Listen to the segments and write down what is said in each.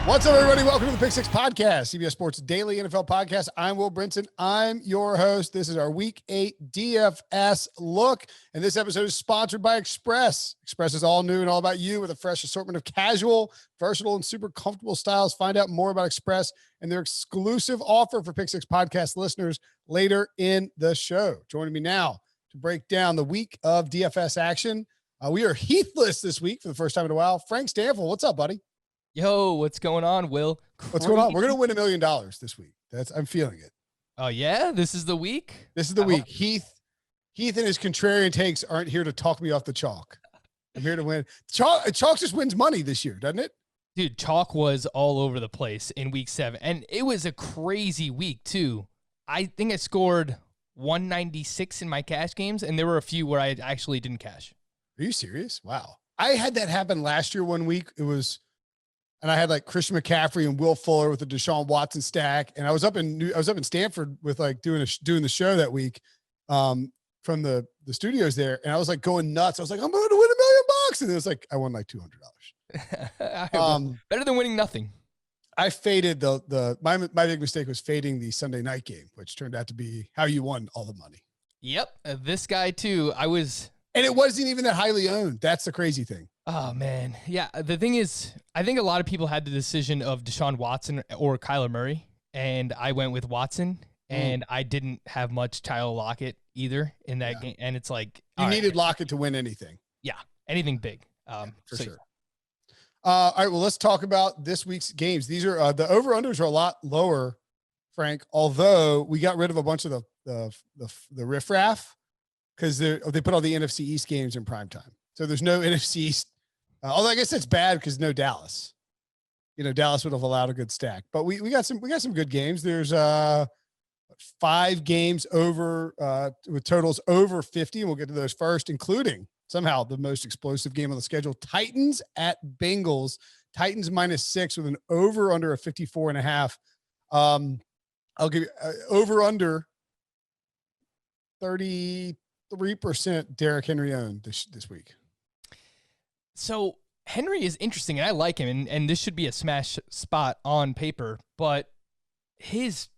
What's up, everybody? Welcome to the Pick Six Podcast, CBS Sports Daily NFL Podcast. I'm Will Brinson. I'm your host. This is our Week 8 DFS look, and this episode is sponsored by Express. Express is all new and all about you with a fresh assortment of casual, versatile, and super comfortable styles. Find out more about Express and their exclusive offer for Pick Six Podcast listeners later in the show. Joining me now to break down the week of DFS action. We are Heathless this week for the first time in a while. Frank Stampfl, what's up, buddy? Yo, what's going on, Will? What's going on? We're going to win $1 million this week. I'm feeling it. Oh, yeah? This is the week? This is the week. Heath and his contrarian takes aren't here to talk me off the chalk. I'm here to win. Chalk just wins money this year, doesn't it? Dude, chalk was all over the place in week 7. And it was a crazy week, too. I think I scored 196 in my cash games, and there were a few where I actually didn't cash. Are you serious? Wow. I had that happen last year one week. And I had like Christian McCaffrey and Will Fuller with the Deshaun Watson stack. And I was up in Stanford with like doing the show that week from the studios there. And I was like going nuts. I was like, I'm going to win $1 million. And it was like, I won like $200. Better than winning nothing. I faded my big mistake was fading the Sunday night game, which turned out to be how you won all the money. Yep. This guy too. And it wasn't even that highly owned. That's the crazy thing. Oh, man. Yeah, the thing is, I think a lot of people had the decision of Deshaun Watson or Kyler Murray, and I went with Watson, and I didn't have much Tyler Lockett either in that game, and it's like... You needed Lockett to win anything. Yeah, anything big. For sure. All right, well, let's talk about this week's games. These are the over-unders are a lot lower, Frank, although we got rid of a bunch of the riffraff because they put all the NFC East games in primetime. So there's no NFC East. Although I guess that's bad because no Dallas. Dallas would have allowed a good stack, but we got some good games. There's 5 games over with totals over 50, and we'll get to those first, including somehow the most explosive game on the schedule: Titans at Bengals. Titans -6 with an over under of 54.5. I'll give you over under 33% Derrick Henry owned this week. So Henry is interesting, and I like him, and this should be a smash spot on paper, but his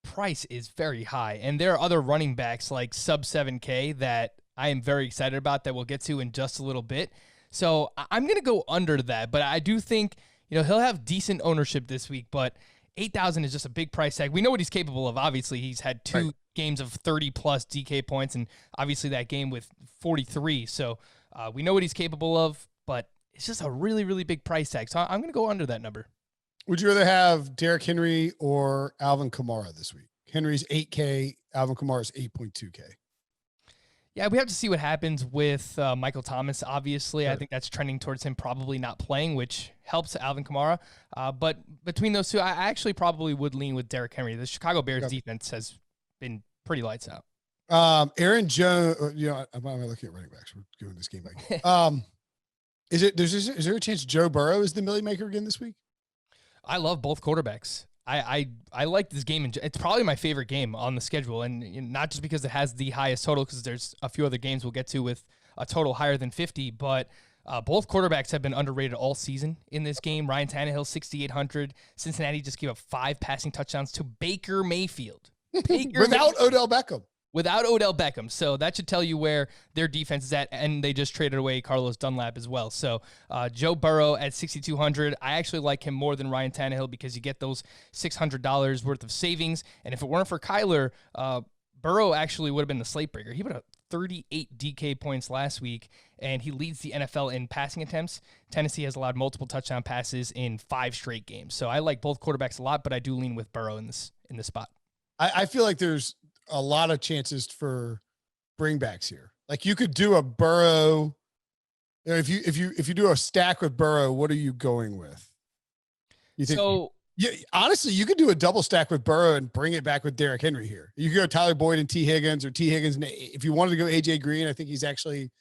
price is very high, and there are other running backs like sub 7K that I am very excited about that we'll get to in just a little bit. So I'm going to go under that, but I do think he'll have decent ownership this week, but 8,000 is just a big price tag. We know what he's capable of. Obviously, he's had 2 games of 30-plus DK points, and obviously that game with 43, so... we know what he's capable of, but it's just a really, really big price tag. So I'm going to go under that number. Would you rather have Derrick Henry or Alvin Kamara this week? Henry's 8K, Alvin Kamara's 8.2K. Yeah, we have to see what happens with Michael Thomas, obviously. Sure. I think that's trending towards him probably not playing, which helps Alvin Kamara. But between those two, I actually probably would lean with Derrick Henry. The Chicago Bears defense has been pretty lights out. Aaron Jones, I'm looking at running backs. We're doing this game back. Is there a chance Joe Burrow is the Millie Maker again this week? I love both quarterbacks. I like this game. It's probably my favorite game on the schedule, and not just because it has the highest total, because there's a few other games we'll get to with a total higher than 50, but both quarterbacks have been underrated all season in this game. Ryan Tannehill, 6,800. Cincinnati just gave up 5 passing touchdowns to Baker Mayfield. Without Odell Beckham. Without Odell Beckham. So that should tell you where their defense is at, and they just traded away Carlos Dunlap as well. So Joe Burrow at 6,200. I actually like him more than Ryan Tannehill because you get those $600 worth of savings. And if it weren't for Kyler, Burrow actually would have been the slate breaker. He put up 38 DK points last week, and he leads the NFL in passing attempts. Tennessee has allowed multiple touchdown passes in 5 straight games. So I like both quarterbacks a lot, but I do lean with Burrow in this spot. I feel like there's a lot of chances for bringbacks here. Like you could do a Burrow. If you do a stack with Burrow, what are you going with? You think? So yeah, honestly, you could do a double stack with Burrow and bring it back with Derrick Henry here. You could go Tyler Boyd and T Higgins, or T Higgins. And if you wanted to go AJ Green, I think he's actually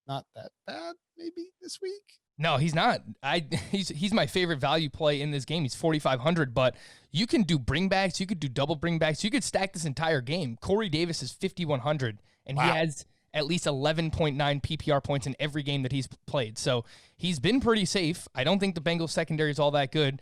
not that bad. Maybe this week. No, he's not. He's my favorite value play in this game. He's 4,500, but you can do bringbacks. You could do double bringbacks. You could stack this entire game. Corey Davis is 5,100, and he has at least 11.9 PPR points in every game that he's played. So he's been pretty safe. I don't think the Bengals secondary is all that good.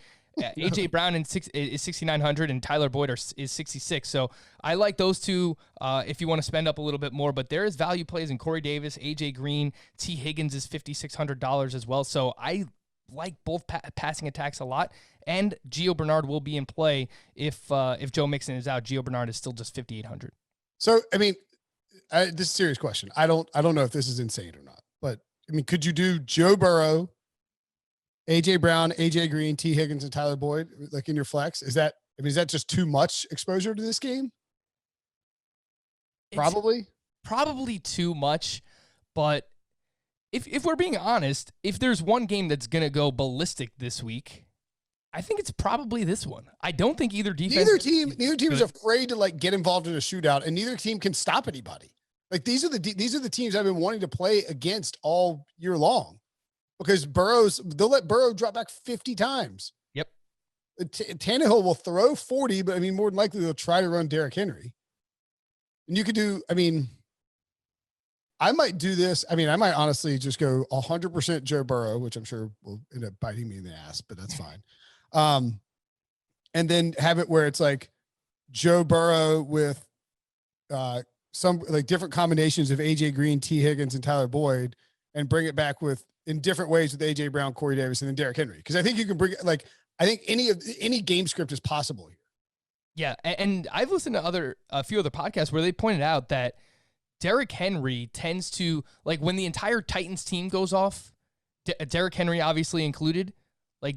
A.J. Brown is 6,900 and Tyler Boyd is 66. So I like those two if you want to spend up a little bit more. But there is value plays in Corey Davis, A.J. Green, T. Higgins is $5,600 as well. So I like both passing attacks a lot. And Gio Bernard will be in play if Joe Mixon is out. Gio Bernard is still just 5,800. So, I mean, this is a serious question. I don't know if this is insane or not. But, I mean, could you do Joe Burrow, A.J. Brown, A.J. Green, T. Higgins, and Tyler Boyd, like in your flex? Is that just too much exposure to this game? Probably too much. But if we're being honest, if there's one game that's going to go ballistic this week, I think it's probably this one. I don't think either neither team is afraid to like get involved in a shootout, and neither team can stop anybody. Like these are the teams I've been wanting to play against all year long. Because they'll let Burrow drop back 50 times. Yep. Tannehill will throw 40, but I mean, more than likely they'll try to run Derrick Henry. And you could do, I mean, I might do this. I mean, I might honestly just go 100% Joe Burrow, which I'm sure will end up biting me in the ass, but that's fine. And then have it where it's like Joe Burrow with some like different combinations of AJ Green, T. Higgins, and Tyler Boyd, and bring it back with in different ways with AJ Brown, Corey Davis, and then Derrick Henry. Because I think you can bring like I think any game script is possible here. Yeah, and I've listened to a few other podcasts where they pointed out that Derrick Henry tends to, like, when the entire Titans team goes off, Derrick Henry obviously included, like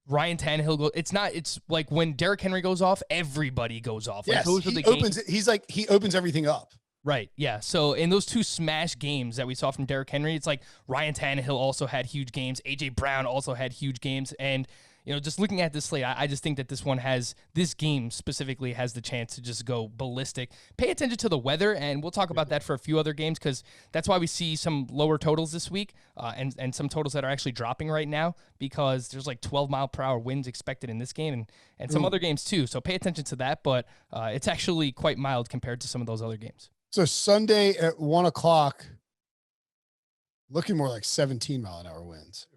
Ryan Tannehill goes. It's like when Derrick Henry goes off, everybody goes off. Like, yes, those are the opens. games. He opens everything up. Right, yeah. So in those two smash games that we saw from Derrick Henry, it's like Ryan Tannehill also had huge games. A.J. Brown also had huge games. And, you know, just looking at this slate, I just think that this game specifically has the chance to just go ballistic. Pay attention to the weather, and we'll talk about that for a few other games because that's why we see some lower totals this week and some totals that are actually dropping right now because there's like 12-mile-per-hour winds expected in this game and some other games too. So pay attention to that, but it's actually quite mild compared to some of those other games. So Sunday at 1:00, looking more like 17-mile-an-hour winds.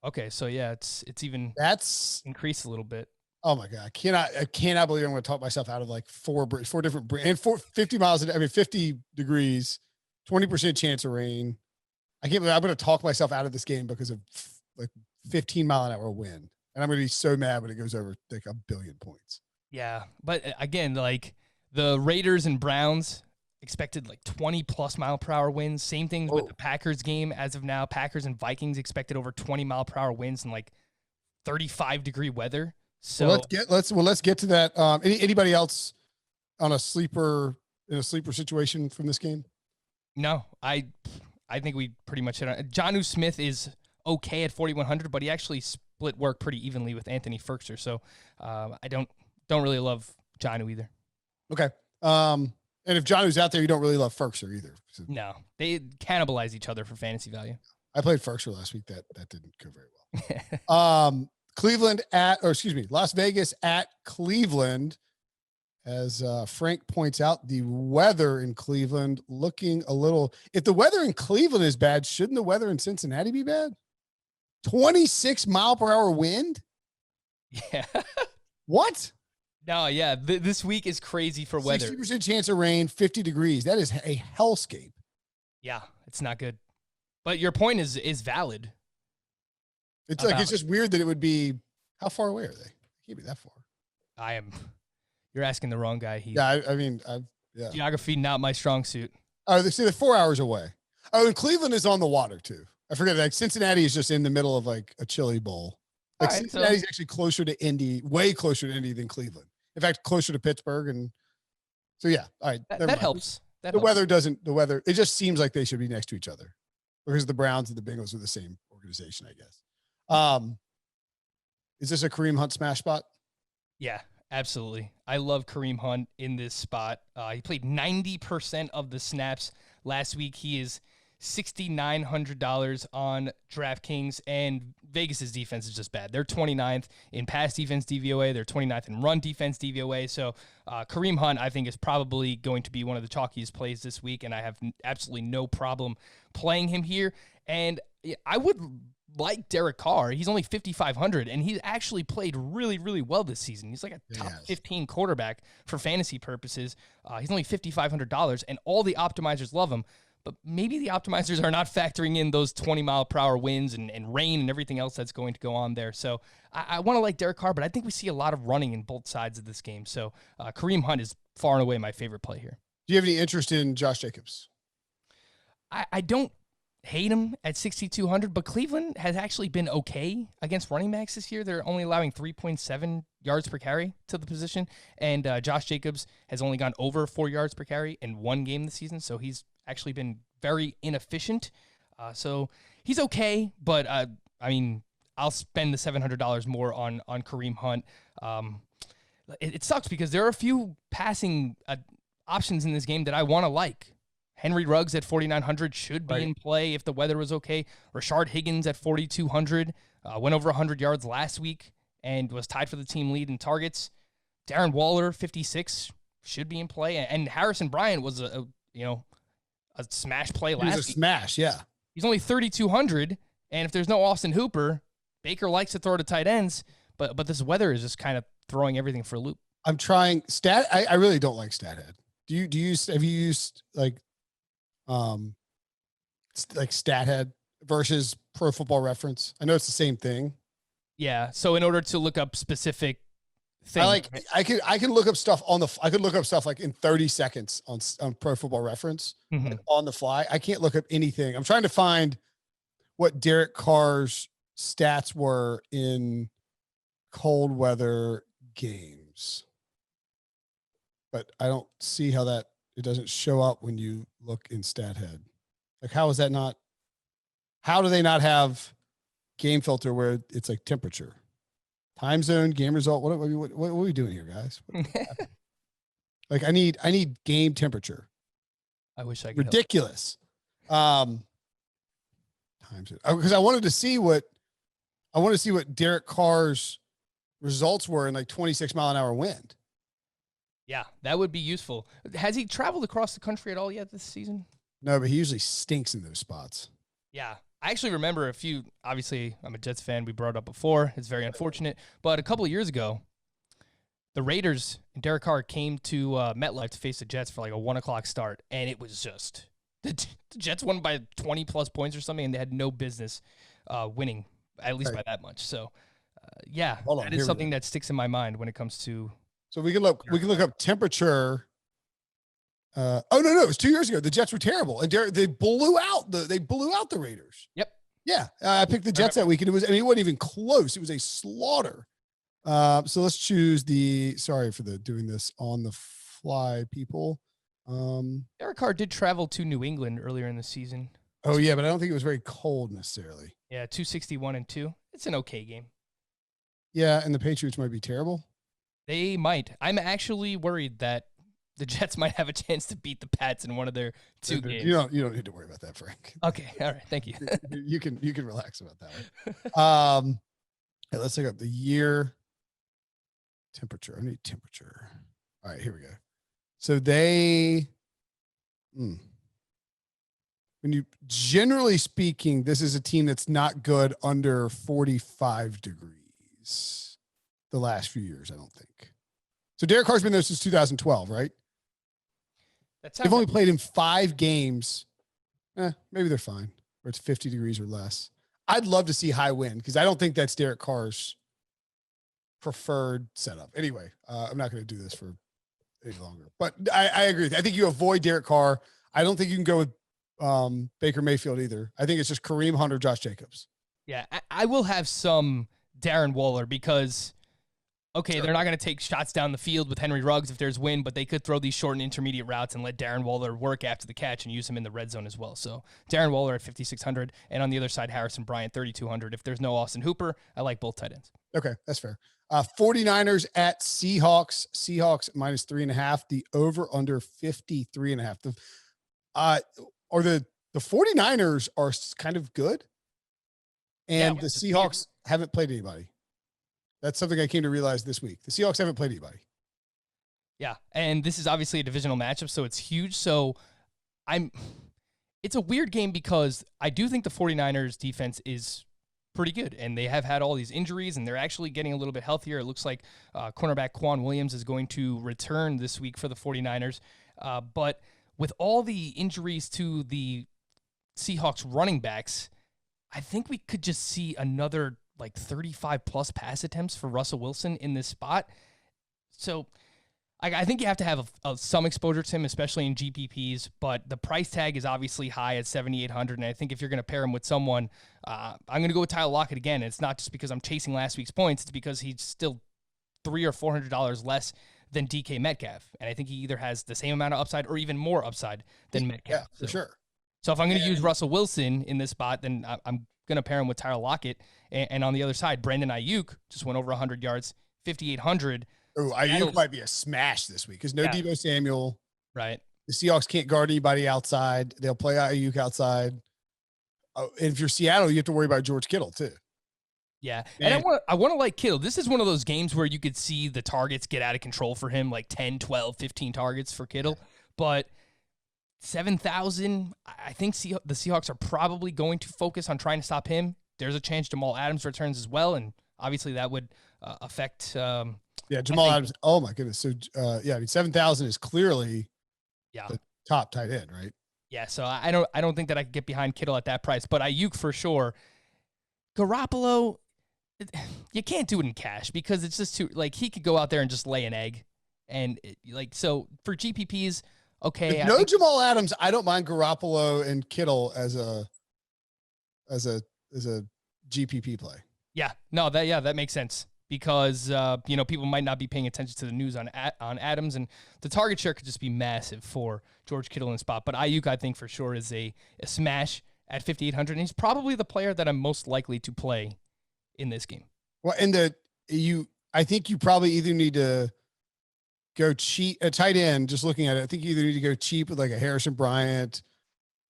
Okay, so yeah, it's even that's increased a little bit. Oh my God, I cannot believe I'm going to talk myself out of like four different and 50 miles. 50 degrees, 20% chance of rain. I can't believe I'm going to talk myself out of this game because of like 15-mile-an-hour wind, and I'm going to be so mad when it goes over like 1 billion points. Yeah, but again, like the Raiders and Browns expected like 20+ mile per hour winds. Same thing with the Packers game as of now. Packers and Vikings expected over 20 mile per hour winds and like 35-degree weather. So let's get to that. Anybody else on a sleeper situation from this game? No, I think we pretty much hit on it. Jonnu Smith is okay at 4,100, but he actually split work pretty evenly with Anthony Firkser. So I don't really love Jonnu either. Okay. And if Jonnu's out there, you don't really love Firkser either. So. No, they cannibalize each other for fantasy value. I played Firkser last week. That didn't go very well. Las Vegas at Cleveland. As Frank points out, the weather in Cleveland looking a little. If the weather in Cleveland is bad, shouldn't the weather in Cincinnati be bad? 26-mile-per-hour wind? Yeah. What? No, yeah. This week is crazy for weather. 60% chance of rain, 50 degrees. That is a hellscape. Yeah, it's not good. But your point is valid. It's like it's just weird that it would be. How far away are they? Can't be that far. You're asking the wrong guy. Yeah, I mean, geography not my strong suit. Oh, they're 4 hours away. Oh, and Cleveland is on the water too. I forget. Like Cincinnati is just in the middle of like a chili bowl. Like Cincinnati's actually closer to Indy, way closer to Indy than Cleveland. In fact, closer to Pittsburgh. And so, yeah. All right. That helps. The weather, it just seems like they should be next to each other because the Browns and the Bengals are the same organization, I guess. Is this a Kareem Hunt smash spot? Yeah, absolutely. I love Kareem Hunt in this spot. He played 90% of the snaps last week. He is $6,900 on DraftKings, and Vegas's defense is just bad. They're 29th in pass defense DVOA. They're 29th in run defense DVOA. So Kareem Hunt, I think, is probably going to be one of the chalkiest plays this week, and I have absolutely no problem playing him here. And I would like Derek Carr. He's only 5,500, and he's actually played really, really well this season. He's like a top 15 quarterback for fantasy purposes. He's only $5,500, and all the optimizers love him. But maybe the optimizers are not factoring in those 20-mile-per-hour winds and rain and everything else that's going to go on there. So I want to like Derek Carr, but I think we see a lot of running in both sides of this game. So Kareem Hunt is far and away my favorite play here. Do you have any interest in Josh Jacobs? I don't hate him at 6,200, but Cleveland has actually been okay against running backs this year. They're only allowing 3.7 yards per carry to the position, and Josh Jacobs has only gone over 4 yards per carry in one game this season, so he's actually been very inefficient. So he's okay, but I mean, I'll spend the $700 more on Kareem Hunt. It sucks because there are a few passing options in this game that I want to like. Henry Ruggs at 4,900 should be in play if the weather was okay. Rashard Higgins at 4,200 went over 100 yards last week and was tied for the team lead in targets. Darren Waller, 56, should be in play. And Harrison Bryant was a smash play last week. He was a smash, yeah. He's only 3,200, and if there's no Austin Hooper, Baker likes to throw to tight ends, but this weather is just kind of throwing everything for a loop. I'm trying I really don't like StatHead. Have you used like StatHead versus Pro Football Reference? I know it's the same thing. Yeah. So in order to look up specific things, I can look up stuff I could look up stuff like in 30 seconds on Pro Football Reference like on the fly. I can't look up anything. I'm trying to find what Derek Carr's stats were in cold weather games, but I don't see how that it doesn't show up when you look in StatHead. Like, how is that not? How do they not have game filter where it's like temperature, time zone, game result? What are we doing here, guys? Like, I need game temperature. I wish I could. Ridiculous. Time zone, because I wanted to see what Derek Carr's results were in like 26 mile an hour wind. Yeah, that would be useful. Has he traveled across the country at all yet this season? No, but he usually stinks in those spots. Yeah. I actually remember obviously I'm a Jets fan. We brought it up before. It's very unfortunate. But a couple of years ago, the Raiders and Derek Carr came to MetLife to face the Jets for like a 1:00 start. And it was just, the Jets won by 20 plus points or something, and they had no business winning, at least by that much. So, yeah, that is something that sticks in my mind when it comes to. So we can look up temperature. No, it was 2 years ago. The Jets were terrible, and they blew out the Raiders. Yep. Yeah, I picked the Jets that week, and it wasn't even close. It was a slaughter. So let's choose sorry for doing this on the fly, people. Derek Carr did travel to New England earlier in the season. Oh yeah, but I don't think it was very cold necessarily. Yeah, 261-2. It's an okay game. Yeah, and the Patriots might be terrible. They might. I'm actually worried that the Jets might have a chance to beat the Pats in one of their two games. You don't need to worry about that, Frank. Okay, all right, thank you. you can relax about that one. Let's look up the year temperature. I need temperature. All right, here we go. So generally speaking, this is a team that's not good under 45 degrees. The last few years, I don't think. So Derek Carr's been there since 2012, right? They've only played in 5 games. Maybe they're fine, where it's 50 degrees or less. I'd love to see high wind because I don't think that's Derek Carr's preferred setup. Anyway, I'm not going to do this for any longer. But I agree. I think you avoid Derek Carr. I don't think you can go with Baker Mayfield either. I think it's just Kareem Hunt or Josh Jacobs. Yeah, I will have some Darren Waller because they're not going to take shots down the field with Henry Ruggs if there's wind, but they could throw these short and intermediate routes and let Darren Waller work after the catch and use him in the red zone as well. So Darren Waller at 5,600, and on the other side, Harrison Bryant, 3,200. If there's no Austin Hooper, I like both tight ends. Okay, that's fair. 49ers at Seahawks. Seahawks -3.5. The over under 53.5. Or the the 49ers are kind of good, and the Seahawks haven't played anybody. That's something I came to realize this week. The Seahawks haven't played anybody. Yeah, and this is obviously a divisional matchup, so it's huge. So it's a weird game because I do think the 49ers defense is pretty good, and they have had all these injuries, and they're actually getting a little bit healthier. It looks like cornerback Quan Williams is going to return this week for the 49ers. But with all the injuries to the Seahawks running backs, I think we could just see another like 35-plus pass attempts for Russell Wilson in this spot. So I think you have to have some exposure to him, especially in GPPs, but the price tag is obviously high at $7,800, and I think if you're going to pair him with someone, I'm going to go with Tyler Lockett again. And it's not just because I'm chasing last week's points, it's because he's still $300 or $400 less than DK Metcalf, and I think he either has the same amount of upside or even more upside than Metcalf. Yeah, for sure. So if I'm going to use Russell Wilson in this spot, then I'm going to pair him with Tyler Lockett, and on the other side, Brandon Ayuk just went over 100 yards, 5,800. Oh, Ayuk might be a smash this week because no Deebo Samuel. Right. The Seahawks can't guard anybody outside. They'll play Ayuk outside. And if you're Seattle, you have to worry about George Kittle too. Yeah. And I want to like Kittle. This is one of those games where you could see the targets get out of control for him, like 10, 12, 15 targets for Kittle. But 7,000, I think the Seahawks are probably going to focus on trying to stop him. There's a chance Jamal Adams returns as well, and obviously that would affect Jamal Adams. Oh my goodness. So 7,000 is clearly the top tight end, right? Yeah. So I don't think that I could get behind Kittle at that price, but Ayuk for sure. Garoppolo, you can't do it in cash because it's just too, like, he could go out there and just lay an egg, and so for GPPs, okay. If Jamal Adams, I don't mind Garoppolo and Kittle as a GPP play. Yeah. No, that makes sense. Because people might not be paying attention to the news on Adams, and the target share could just be massive for George Kittle in the spot. But Ayuk, I think for sure, is a smash at 5,800, and he's probably the player that I'm most likely to play in this game. Well, I think you probably either need to go cheap a tight end. Just looking at it, I think you either need to go cheap with like a Harrison Bryant,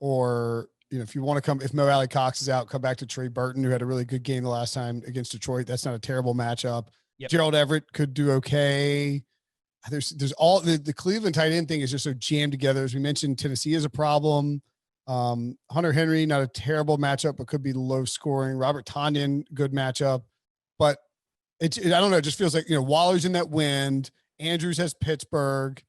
or if you want to if Mo Alley Cox is out, come back to Trey Burton, who had a really good game the last time against Detroit. That's not a terrible matchup. Yep. Gerald Everett could do okay. There's all the Cleveland tight end thing is just so jammed together. As we mentioned, Tennessee is a problem. Hunter Henry, not a terrible matchup, but could be low scoring. Robert Tonyan, good matchup. But I don't know. It just feels like, Waller's in that wind. Andrews has Pittsburgh.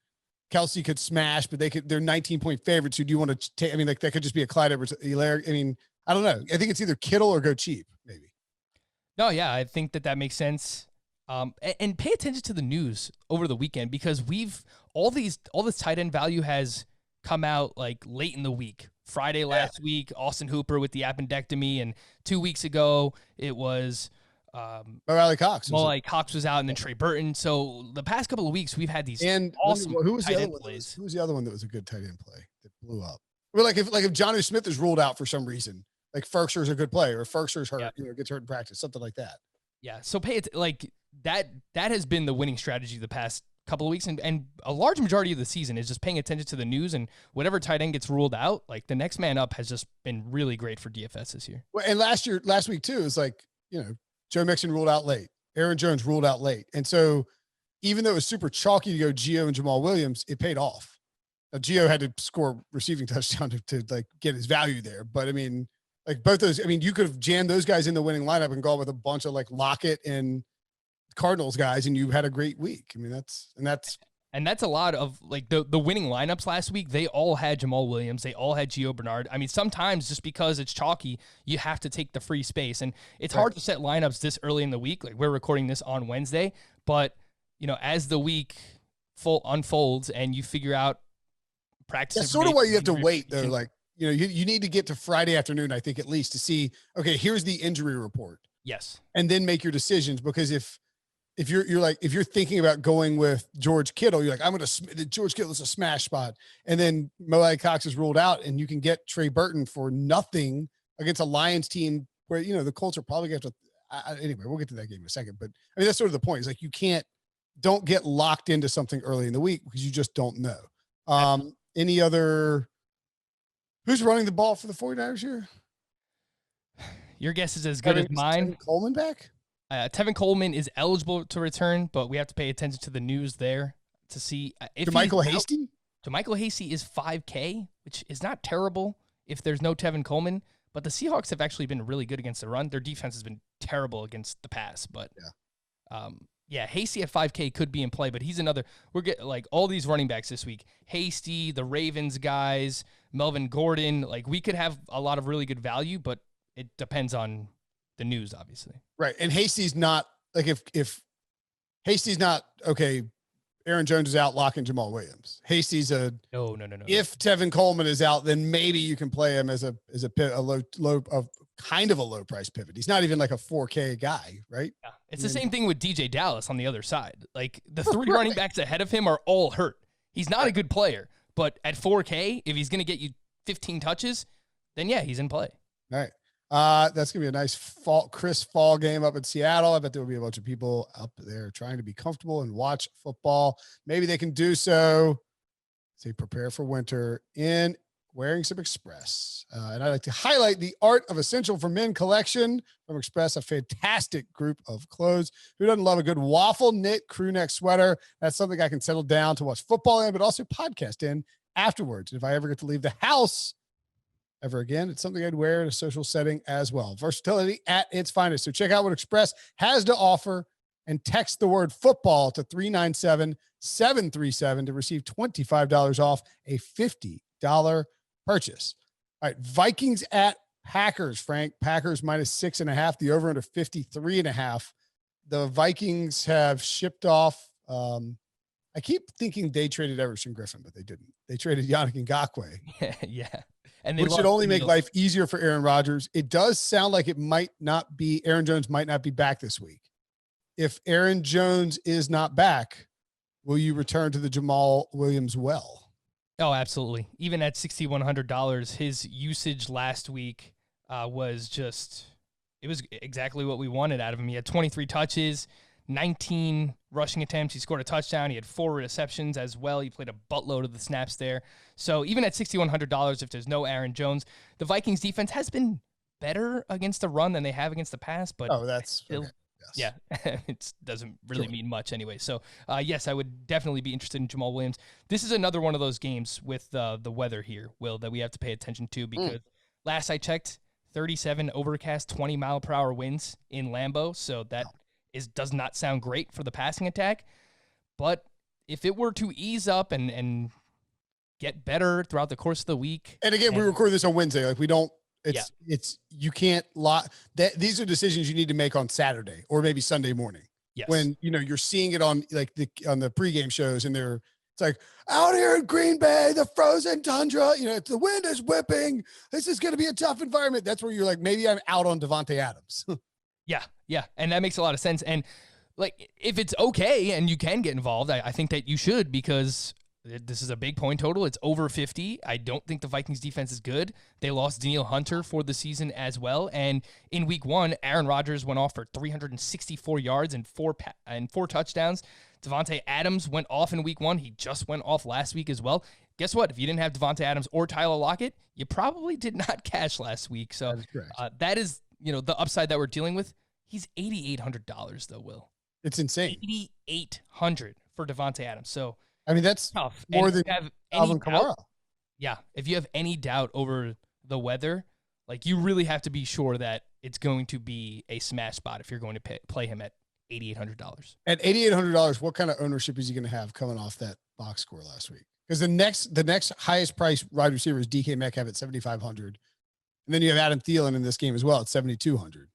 Kelsey could smash, but they're 19-point favorites. Who do you want to take? I mean, that could just be a Clyde Edwards-Helaire. I mean, I don't know. I think it's either Kittle or go cheap, maybe. No, yeah, I think that makes sense. And pay attention to the news over the weekend, because all this tight end value has come out like late in the week. Friday last week, Austin Hooper with the appendectomy, and 2 weeks ago it was Riley Cox. Cox was out, and then Trey Burton. So the past couple of weeks, we've had these awesome tight end plays. Who was the other one that was a good tight end play that blew up? Well, if Jonnu Smith is ruled out for some reason, like Ferguson's a good player, or Ferguson's hurt, gets hurt in practice, something like that. Yeah. So pay it that has been the winning strategy the past couple of weeks, and a large majority of the season is just paying attention to the news, and whatever tight end gets ruled out, like the next man up has just been really great for DFS this year. Well, and last week too, is Joe Mixon ruled out late. Aaron Jones ruled out late. And so even though it was super chalky to go Gio and Jamal Williams, it paid off. Now, Gio had to score receiving touchdown to get his value there. But I mean, both those, you could have jammed those guys in the winning lineup and gone with a bunch of Lockett and Cardinals guys, and you had a great week. I mean, that's a lot of the winning lineups last week. They all had Jamal Williams. They all had Gio Bernard. I mean, sometimes just because it's chalky, you have to take the free space, and it's hard to set lineups this early in the week. Like, we're recording this on Wednesday, but as the week unfolds and you figure out practice, that's sort of why you have to wait though. You need to get to Friday afternoon, I think, at least, to see, okay, here's the injury report. Yes. And then make your decisions, because if you're thinking about going with George Kittle, you're like, George Kittle is a smash spot. And then Mo Alley Cox is ruled out, and you can get Trey Burton for nothing against a Lions team where, the Colts are probably going to have to, anyway, we'll get to that game in a second. But I mean, that's sort of the point. It's don't get locked into something early in the week because you just don't know. Any other Who's running the ball for the 49ers here? Your guess is as good as mine. Tevin Coleman back? Tevin Coleman is eligible to return, but we have to pay attention to the news there to see if Michael Hasty. So Michael Hasty is $5K, which is not terrible if there's no Tevin Coleman. But the Seahawks have actually been really good against the run. Their defense has been terrible against the pass. But Hasty at $5K could be in play. But he's another. We're getting like all these running backs this week. Hasty, the Ravens guys, Melvin Gordon. Like we could have a lot of really good value, but it depends on the news, obviously. Right. And Hasty's not like if Hasty's not okay. Aaron Jones is out, locking Jamal Williams. Hasty's no. If Tevin Coleman is out, then maybe you can play him as a low price pivot. He's not even like a 4K guy, right? Yeah. It's the same thing with DJ Dallas on the other side. Like the three running backs ahead of him are all hurt. He's not a good player, but at 4K, if he's going to get you 15 touches, then yeah, he's in play. All right. That's going to be a nice crisp fall game up in Seattle. I bet there will be a bunch of people up there trying to be comfortable and watch football. Maybe they can do so. Say prepare for winter in wearing some Express. And I'd like to highlight the Art of Essential for Men collection from Express, a fantastic group of clothes. Who doesn't love a good waffle knit crew neck sweater? That's something I can settle down to watch football in, but also podcast in afterwards. And if I ever get to leave the house ever again, it's something I'd wear in a social setting as well. Versatility at its finest. So check out what Express has to offer and text the word football to 397-737 to receive $25 off a $50 purchase. All right. Vikings at Packers, Frank. Packers -6.5. The over under 53.5. The Vikings have shipped off. I keep thinking they traded Everson Griffin, but they didn't. They traded Yannick Ngakoue. Yeah. Which should only make life easier for Aaron Rodgers. It does sound like it might not be, Aaron Jones might not be back this week. If Aaron Jones is not back, will you return to the Jamal Williams well? Oh, absolutely. Even at $6,100, his usage last week it was exactly what we wanted out of him. He had 23 touches, 19 rushing attempts. He scored a touchdown. He had 4 receptions as well. He played a buttload of the snaps there. So even at $6,100, if there's no Aaron Jones, the Vikings defense has been better against the run than they have against the pass. But that's still, okay. Yes. Yeah, it doesn't really mean much anyway. So yes, I would definitely be interested in Jamal Williams. This is another one of those games with the weather here, Will, that we have to pay attention to because last I checked, 37 overcast, 20-mile-per-hour winds in Lambeau. So that does not sound great for the passing attack, but if it were to ease up and get better throughout the course of the week. And again, we record this on Wednesday. Like we don't, you can't lock that. These are decisions you need to make on Saturday or maybe Sunday morning. Yes. When, you're seeing it on on the pregame shows and it's like out here in Green Bay, the frozen tundra, the wind is whipping. This is going to be a tough environment. That's where you're like, maybe I'm out on Devontae Adams. Yeah. And that makes a lot of sense. And like, if it's okay and you can get involved, I think that you should because this is a big point total. It's over 50. I don't think the Vikings defense is good. They lost Danielle Hunter for the season as well. And in week 1, Aaron Rodgers went off for 364 yards and 4 touchdowns. Devontae Adams went off in week 1. He just went off last week as well. Guess what? If you didn't have Devontae Adams or Tyler Lockett, you probably did not cash last week. So that is the upside that we're dealing with. He's $8,800 though, Will. It's insane. $8,800 for Devontae Adams. So I mean, that's tough. More than Alvin Kamara. Yeah. If you have any doubt over the weather, like you really have to be sure that it's going to be a smash spot if you're going to play him at $8,800. At $8,800, what kind of ownership is he going to have coming off that box score last week? Because the next highest price wide receiver is DK Metcalf at 7,500. And then you have Adam Thielen in this game as well at 7,200.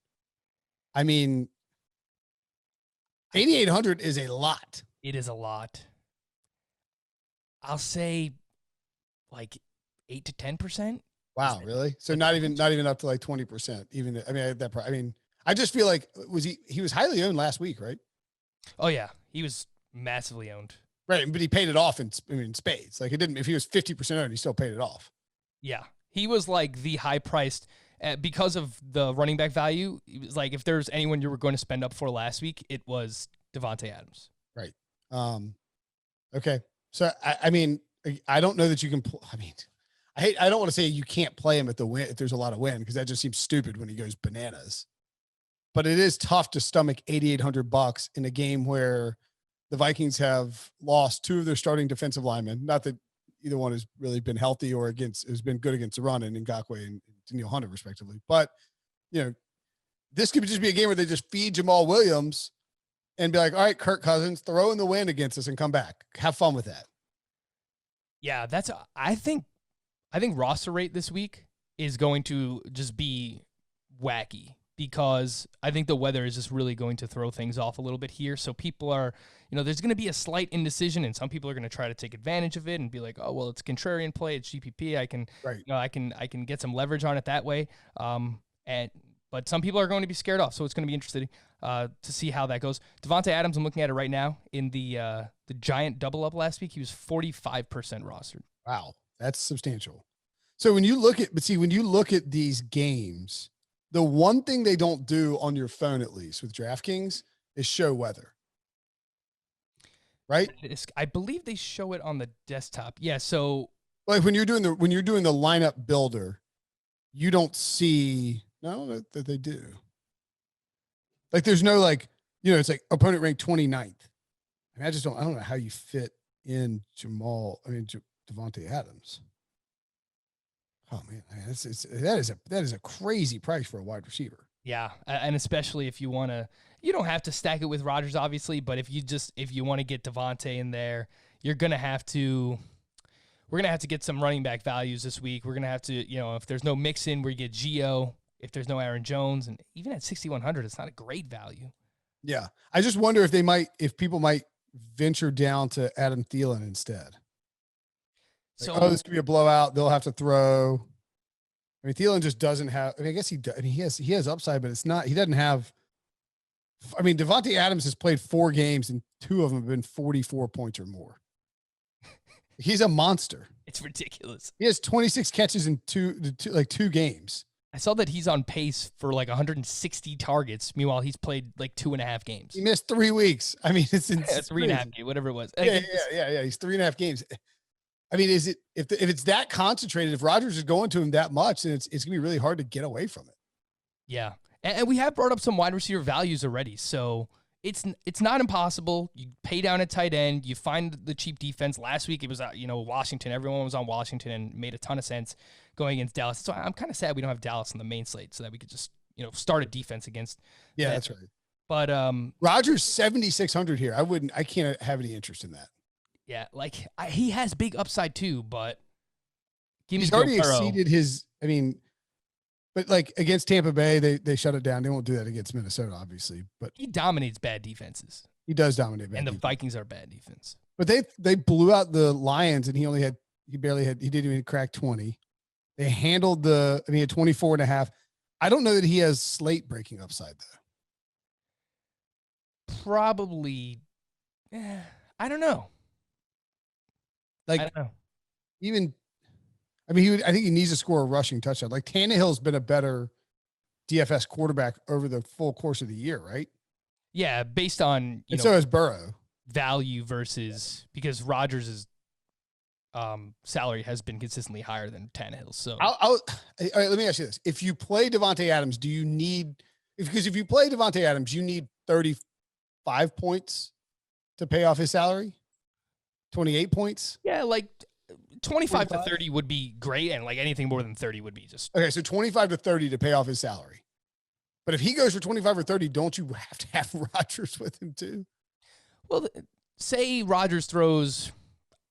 I mean, 8,800 is a lot. It is a lot. I'll say like 8 to 10%. Wow, really? So not even up to like 20%. Even I just feel like he was highly owned last week, right? Oh yeah, he was massively owned. Right, but he paid it off in spades. Like it didn't. If he was 50% owned, he still paid it off. Yeah, he was like the high priced because of the running back value. It was like if there's anyone you were going to spend up for last week, it was Devontae Adams. Right. Okay. So I mean, I don't know that you can. I don't want to say you can't play him at the win if there's a lot of wind, because that just seems stupid when he goes bananas. But it is tough to stomach $8,800 in a game where the Vikings have lost two of their starting defensive linemen. Not that either one has really been healthy or has been good against the run, and Ngakoue and Daniil Hunter respectively. But, this could just be a game where they just feed Jamal Williams and be like, all right, Kirk Cousins, throw in the wind against us and come back. Have fun with that. Yeah, I think roster rate this week is going to just be wacky, because I think the weather is just really going to throw things off a little bit here. So people are, there's going to be a slight indecision, and some people are going to try to take advantage of it and be like, oh, well, it's contrarian play, it's GPP. I can, right. I can get some leverage on it that way. But some people are going to be scared off. So it's going to be interesting to see how that goes. Devontae Adams, I'm looking at it right now in the giant double up last week. He was 45% rostered. Wow. That's substantial. So when you look at these games, the one thing they don't do on your phone, at least with DraftKings, is show weather. Right? I believe they show it on the desktop. Yeah. So like when you're doing the lineup builder, you don't see. No, that they do. Like there's no it's like opponent ranked 29th. I mean, I don't know how you fit in Devontae Adams. Oh man, that is a crazy price for a wide receiver. Yeah, and especially if you want to, you don't have to stack it with Rodgers, obviously, but if you want to get Devontae in there, we're gonna have to get some running back values this week. We're gonna have to, if there's no Mixon, we get Gio. If there's no Aaron Jones, and even at 6,100, it's not a great value. Yeah, I just wonder if people might venture down to Adam Thielen instead. So, this could be a blowout. They'll have to throw. I mean, Thielen just doesn't have. I mean, I guess he does. I mean, he has upside, but it's not. He doesn't have. I mean, Devontae Adams has played 4 games, and 2 of them have been 44 points or more. He's a monster. It's ridiculous. He has 26 catches in two games. I saw that he's on pace for 160 targets. Meanwhile, he's played 2.5 games. He missed 3 weeks. I mean, it's 3.5 games, whatever it was. Yeah. He's 3.5 games. I mean, is it if it's that concentrated? If Rodgers is going to him that much, then it's gonna be really hard to get away from it. Yeah, and we have brought up some wide receiver values already, so it's not impossible. You pay down at tight end, you find the cheap defense. Last week it was Washington. Everyone was on Washington and made a ton of sense going against Dallas. So I'm kind of sad we don't have Dallas on the main slate so that we could just start a defense against. Yeah, that. That's right. But Rodgers 7,600 here. I can't have any interest in that. Yeah, he has big upside too, but he's already exceeded his. I mean, but against Tampa Bay, they shut it down. They won't do that against Minnesota, obviously. But he dominates bad defenses. He does dominate bad. And the Vikings are bad defense. But they blew out the Lions, and he didn't even crack 20. They handled he had 24.5. I don't know that he has slate breaking upside though. Probably, I don't know. I don't know. I think he needs to score a rushing touchdown. Tannehill's been a better DFS quarterback over the full course of the year, right? Yeah, based on so has Burrow value versus because Rodgers' salary has been consistently higher than Tannehill's. So all right, let me ask you this: if you play Devontae Adams, do you need? Because if you play Devontae Adams, you need 35 points to pay off his salary. 28 points. Yeah, 25 to 30 would be great, and anything more than 30 would be just okay. So 25 to 30 to pay off his salary. But if he goes for 25 or 30, don't you have to have Rodgers with him too? Well, say Rodgers throws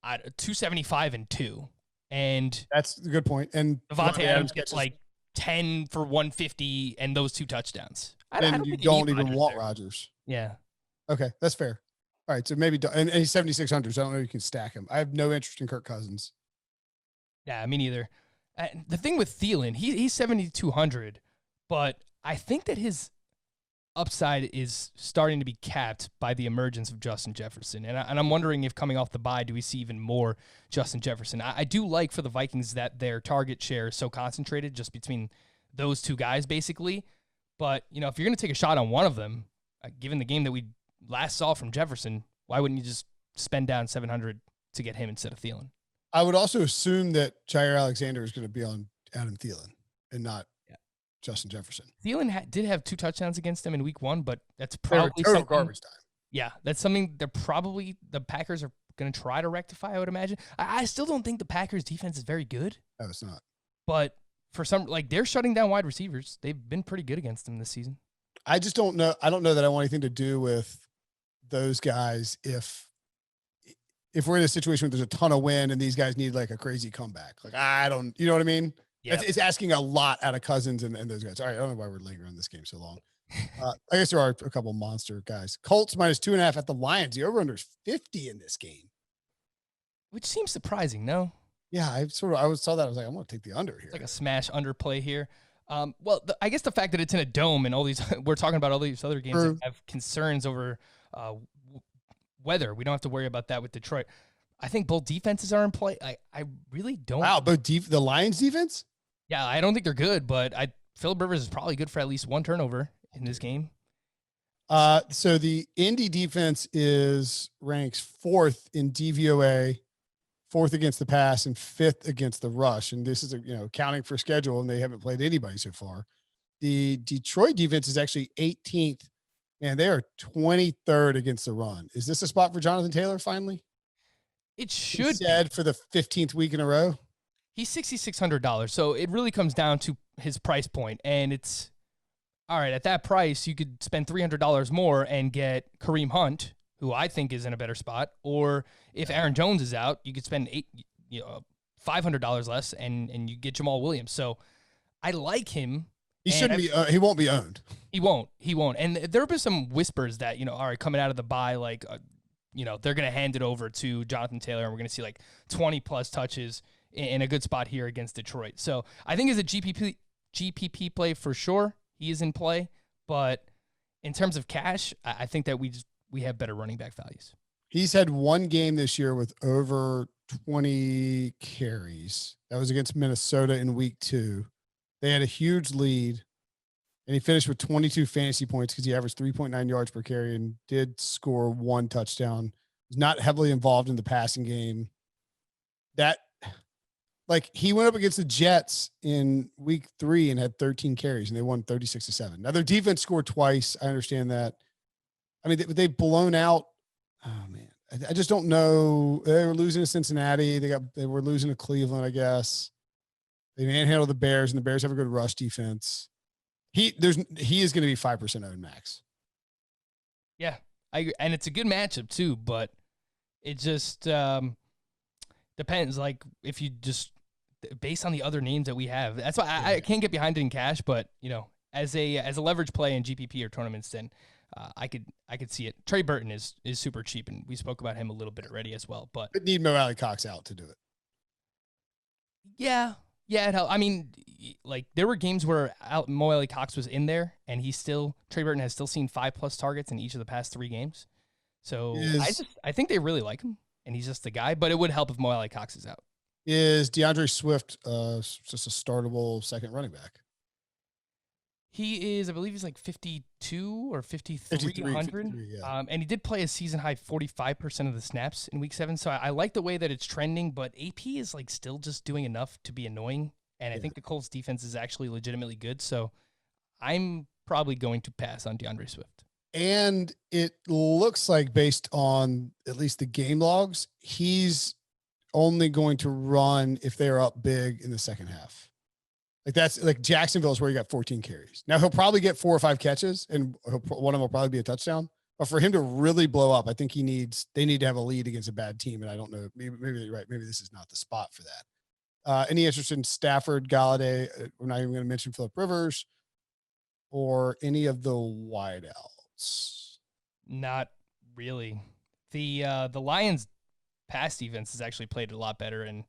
275 and 2, and that's a good point. And Devontae Adams gets 10 for 150 and those 2 touchdowns. Then you don't even want Rodgers. Yeah. Okay, that's fair. All right, so maybe and he's 7,600. So I don't know if you can stack him. I have no interest in Kirk Cousins. Yeah, me neither. The thing with Thielen, he's 7,200, but I think that his upside is starting to be capped by the emergence of Justin Jefferson. And I'm wondering if coming off the bye, do we see even more Justin Jefferson? I do like for the Vikings that their target share is so concentrated just between those 2 guys, basically. But, if you're going to take a shot on one of them, given the game that we last saw from Jefferson, why wouldn't you just spend down 700 to get him instead of Thielen? I would also assume that Jair Alexander is going to be on Adam Thielen and not Justin Jefferson. Thielen did have 2 touchdowns against them in week 1, but that's They were probably total something. garbage time. Yeah, that's something the Packers are going to try to rectify, I would imagine. I still don't think the Packers defense is very good. No, it's not. But for some, like, they're shutting down wide receivers. They've been pretty good against them this season. I just don't know. I don't know that I want anything to do with those guys if we're in a situation where there's a ton of wind and these guys need like a crazy comeback. Like, I don't, you know what I mean? Yeah. It's asking a lot out of Cousins and those guys. All right, I don't know why we're lingering on this game so long. I guess there are a couple monster guys. Colts -2.5 at the Lions. The over-under is 50 in this game. Which seems surprising, no? Yeah, I saw that. I was like, I'm going to take the under here. It's like a smash underplay here. Well, I guess the fact that it's in a dome and all these, we're talking about all these other games that have concerns over weather. We don't have to worry about that with Detroit. I think both defenses are in play. I really don't. Wow, but the Lions defense? Yeah, I don't think they're good, but Phillip Rivers is probably good for at least 1 turnover in this game. So the Indy defense ranks 4th in DVOA, 4th against the pass, and 5th against the rush. And this is counting for schedule, and they haven't played anybody so far. The Detroit defense is actually 18th, and they are 23rd against the run. Is this a spot for Jonathan Taylor finally? It should be for the 15th week in a row. He's $6,600, so it really comes down to his price point, and it's all right. At that price, you could spend $300 more and get Kareem Hunt, who I think is in a better spot. Or if Aaron Jones is out, you could spend $500 less and you get Jamal Williams. So I like him. He shouldn't be. He won't be owned. He won't. And there have been some whispers that all right, coming out of the bye, like they're going to hand it over to Jonathan Taylor, and we're going to see like 20 plus touches in a good spot here against Detroit. So I think as a GPP play for sure, he is in play. But in terms of cash, I think that we have better running back values. He's had 1 game this year with over 20 carries. That was against Minnesota in week 2. They had a huge lead, and he finished with 22 fantasy points because he averaged 3.9 yards per carry and did score 1 touchdown. He's not heavily involved in the passing game. He went up against the Jets in week 3 and had 13 carries, and they won 36-7. Now their defense scored twice. I understand that. I mean, they've blown out. Oh man, I just don't know. They were losing to Cincinnati. They were losing to Cleveland, I guess. They manhandled the Bears, and the Bears have a good rush defense. He is going to be 5% owned max. Yeah, and it's a good matchup too, but it just depends. Like if you just based on the other names that we have, that's why I can't get behind it in cash. But as a leverage play in GPP or tournaments, then I could see it. Trey Burton is super cheap, and we spoke about him a little bit already as well. But need Mo Alley Cox out to do it. Yeah, it helped. I mean, like there were games where Mo Alley Cox was in there, and Trey Burton has still seen 5+ targets in each of the past 3 games. So I think they really like him, and he's just the guy. But it would help if Mo Alley Cox is out. Is DeAndre Swift just a startable second running back? He is, I believe he's like 52 or 5,300. Yeah. And he did play a season high 45% of the snaps in week 7. So I like the way that it's trending, but AP is like still just doing enough to be annoying. And I think the Colts defense is actually legitimately good. So I'm probably going to pass on DeAndre Swift. And it looks like, based on at least the game logs, he's only going to run if they are up big in the second half. Like that's like Jacksonville is where he got 14 carries. Now he'll probably get 4 or 5 catches, and one of them will probably be a touchdown. But for him to really blow up, I think they need to have a lead against a bad team. And I don't know, maybe you're right. Maybe this is not the spot for that. Any interest in Stafford, Galladay? We're not even going to mention Phillip Rivers or any of the wideouts. Not really. The Lions pass defense has actually played a lot better, and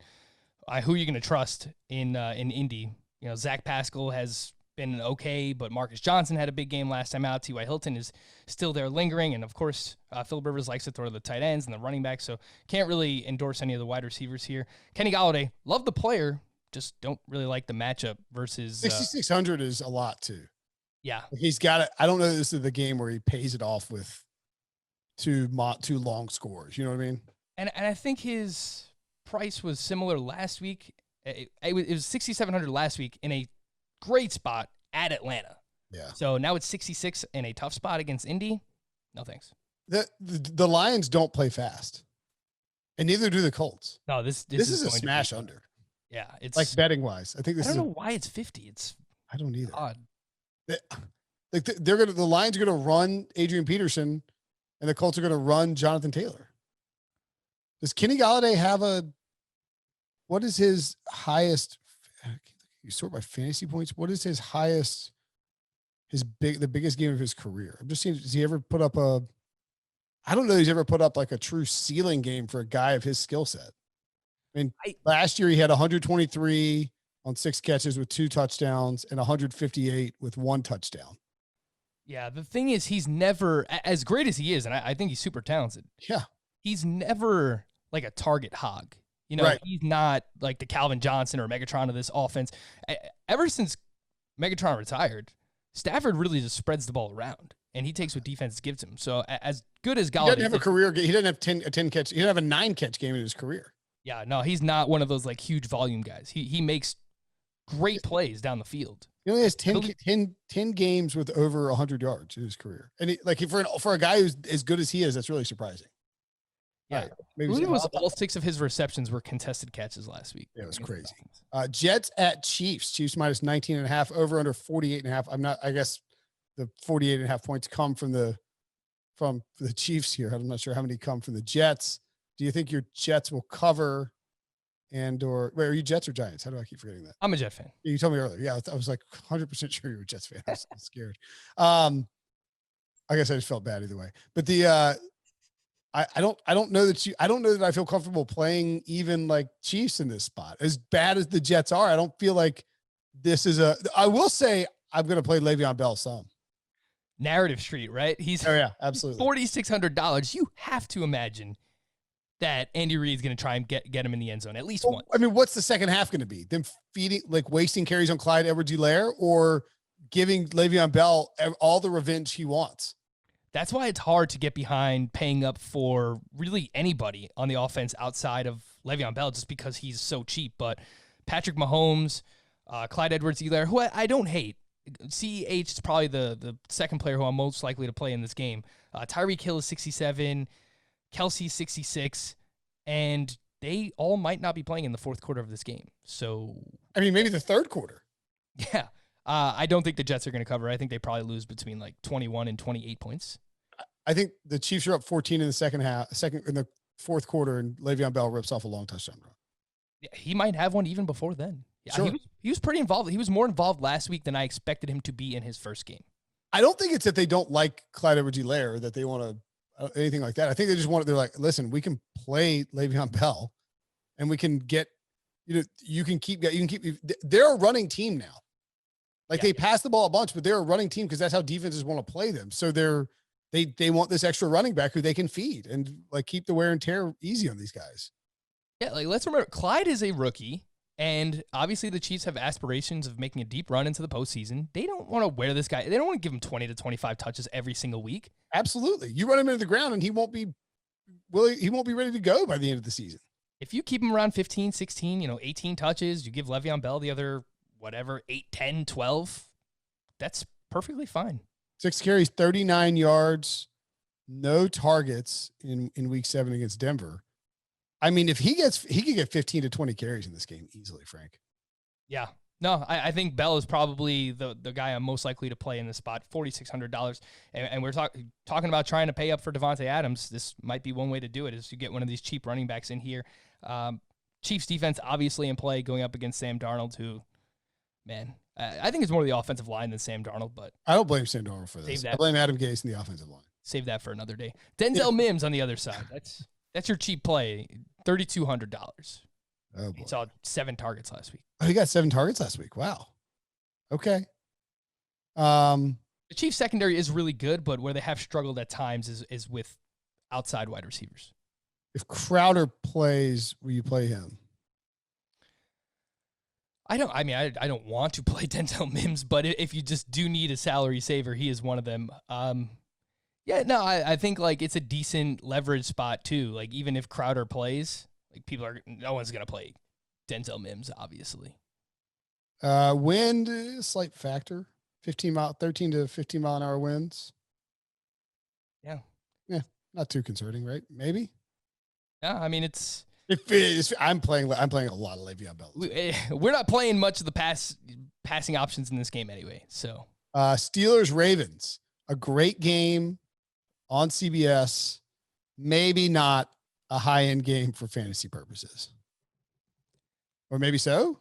who are you going to trust in Indy? Zach Pascal has been okay, but Marcus Johnson had a big game last time out. T.Y. Hilton is still there lingering, and of course, Phillip Rivers likes to throw to the tight ends and the running back, so can't really endorse any of the wide receivers here. Kenny Galladay, love the player, just don't really like the matchup versus 6,600 is a lot too. Yeah, he's got it. I don't know. This is the game where he pays it off with two long scores. You know what I mean? And I think his price was similar last week. It was 6,700 last week in a great spot at Atlanta. Yeah. So now it's 66 in a tough spot against Indy. No thanks. The Lions don't play fast, and neither do the Colts. No, this is a smash under. Yeah, it's like betting wise. I think this. I don't know why it's 50. It's I don't either. Odd. The Lions are gonna run Adrian Peterson, and the Colts are gonna run Jonathan Taylor. Does Kenny Golladay have what is his highest? You sort by fantasy points. What is his highest? The biggest game of his career. I'm just seeing. Does he ever put up I don't know. If he's ever put up like a true ceiling game for a guy of his skill set. I mean, last year he had 123 on 6 catches with 2 touchdowns and 158 with 1 touchdown. Yeah, the thing is, he's never, as great as he is, and I think he's super talented. Yeah, he's never like a target hog. You know, right. He's not like the Calvin Johnson or Megatron of this offense. Ever since Megatron retired, Stafford really just spreads the ball around, and he takes what defense gives him. So as good as Golladay, he doesn't have a career. He doesn't have a 10 catch. He didn't have a 9 catch game in his career. Yeah, no, he's not one of those like huge volume guys. He makes great plays down the field. He only has 10 games with over 100 yards in his career, and for a guy who's as good as he is, that's really surprising. Yeah, right, maybe all 6 of his receptions were contested catches last week. Yeah, it was crazy. Jets at Chiefs. Chiefs minus 19.5. Over under 48.5. I guess the 48.5 points come from the Chiefs here. I'm not sure how many come from the Jets. Do you think your Jets will cover? Are you Jets or Giants? How do I keep forgetting that? I'm a Jet fan. You told me earlier. Yeah, I was like 100% sure you were a Jets fan. I was scared. I guess I just felt bad either way. But I don't know that I feel comfortable playing even like Chiefs in this spot. As bad as the Jets are, I don't feel like this is I will say I'm going to play Le'Veon Bell some. Narrative Street, right? Absolutely. $4,600. You have to imagine that Andy Reid's going to try and get him in the end zone at least once. I mean, what's the second half going to be? Them wasting carries on Clyde Edwards-Helaire or giving Le'Veon Bell all the revenge he wants? That's why it's hard to get behind paying up for really anybody on the offense outside of Le'Veon Bell just because he's so cheap. But Patrick Mahomes, Clyde Edwards-Helaire, who I don't hate. CEH is probably the second player who I'm most likely to play in this game. Tyreek Hill is 67, Kelsey 66, and they all might not be playing in the fourth quarter of this game. So, I mean, maybe the third quarter. Yeah. I don't think the Jets are going to cover. I think they probably lose between like 21 and 28 points. I think the Chiefs are up 14 in the fourth quarter, and Le'Veon Bell rips off a long touchdown run. Yeah, he might have one even before then. Yeah, sure. He was pretty involved. He was more involved last week than I expected him to be in his first game. I don't think it's that they don't like Clyde Edwards-Helaire or that they want to anything like that. I think they just they're like, listen, we can play Le'Veon Bell, and we can get you can keep. They're a running team now. They pass the ball a bunch, but they're a running team because that's how defenses want to play them. So they want this extra running back who they can feed and keep the wear and tear easy on these guys. Yeah, let's remember Clyde is a rookie, and obviously the Chiefs have aspirations of making a deep run into the postseason. They don't want to wear this guy. They don't want to give him 20 to 25 touches every single week. Absolutely. You run him into the ground and he won't be ready to go by the end of the season. If you keep him around 15, 16, 18 touches, you give Le'Veon Bell the other 8, 10, 12, that's perfectly fine. 6 carries, 39 yards, no targets in week 7 against Denver. I mean, if he could get 15 to 20 carries in this game easily, Frank. Yeah. No, I think Bell is probably the guy I'm most likely to play in this spot, $4,600. And we're talking about trying to pay up for Devontae Adams. This might be one way to do it, is to get one of these cheap running backs in here. Chiefs defense obviously in play going up against Sam Darnold, who, man, I think it's more the offensive line than Sam Darnold, but I don't blame Sam Darnold for this. I blame Adam Gase and the offensive line. Save that for another day. Denzel Mims on the other side. That's your cheap play, $3,200. Oh boy. He saw 7 targets last week. Oh, he got 7 targets last week. Wow. Okay. The Chiefs secondary is really good, but where they have struggled at times is with outside wide receivers. If Crowder plays, will you play him? I don't want to play Denzel Mims, but if you just do need a salary saver, he is one of them. I think it's a decent leverage spot too. Even if Crowder plays, Like no one's gonna play Denzel Mims, obviously. Wind, slight factor. 13 to 15 mile an hour winds. Yeah. Not too concerning, right? Maybe. Yeah, I mean I'm playing a lot of Le'Veon Bell. We're not playing much of the passing options in this game anyway. So Steelers Ravens, a great game on CBS. Maybe not a high end game for fantasy purposes, or maybe so.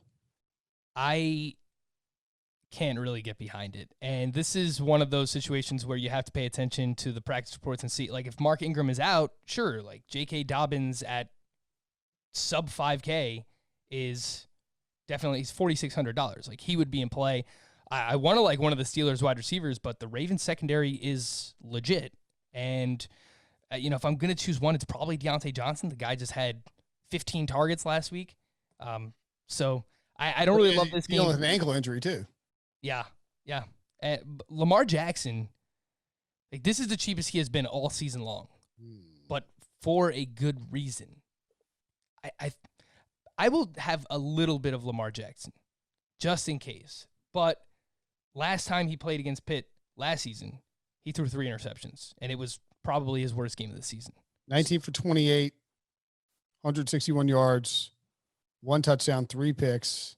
I can't really get behind it. And this is one of those situations where you have to pay attention to the practice reports and see, like, if Mark Ingram is out, sure, like J.K. Dobbins at sub 5K is definitely $4,600. Like, he would be in play. I want to like one of the Steelers wide receivers, but the Ravens secondary is legit. And, if I'm going to choose one, it's probably Deontay Johnson. The guy just had 15 targets last week. So I don't really love this game. Dealing with an ankle injury too. Yeah. Lamar Jackson, like, this is the cheapest he has been all season long, but for a good reason. I will have a little bit of Lamar Jackson just in case. But last time he played against Pitt last season, he threw 3 interceptions, and it was probably his worst game of the season. 19 for 28, 161 yards, 1 touchdown, 3 picks.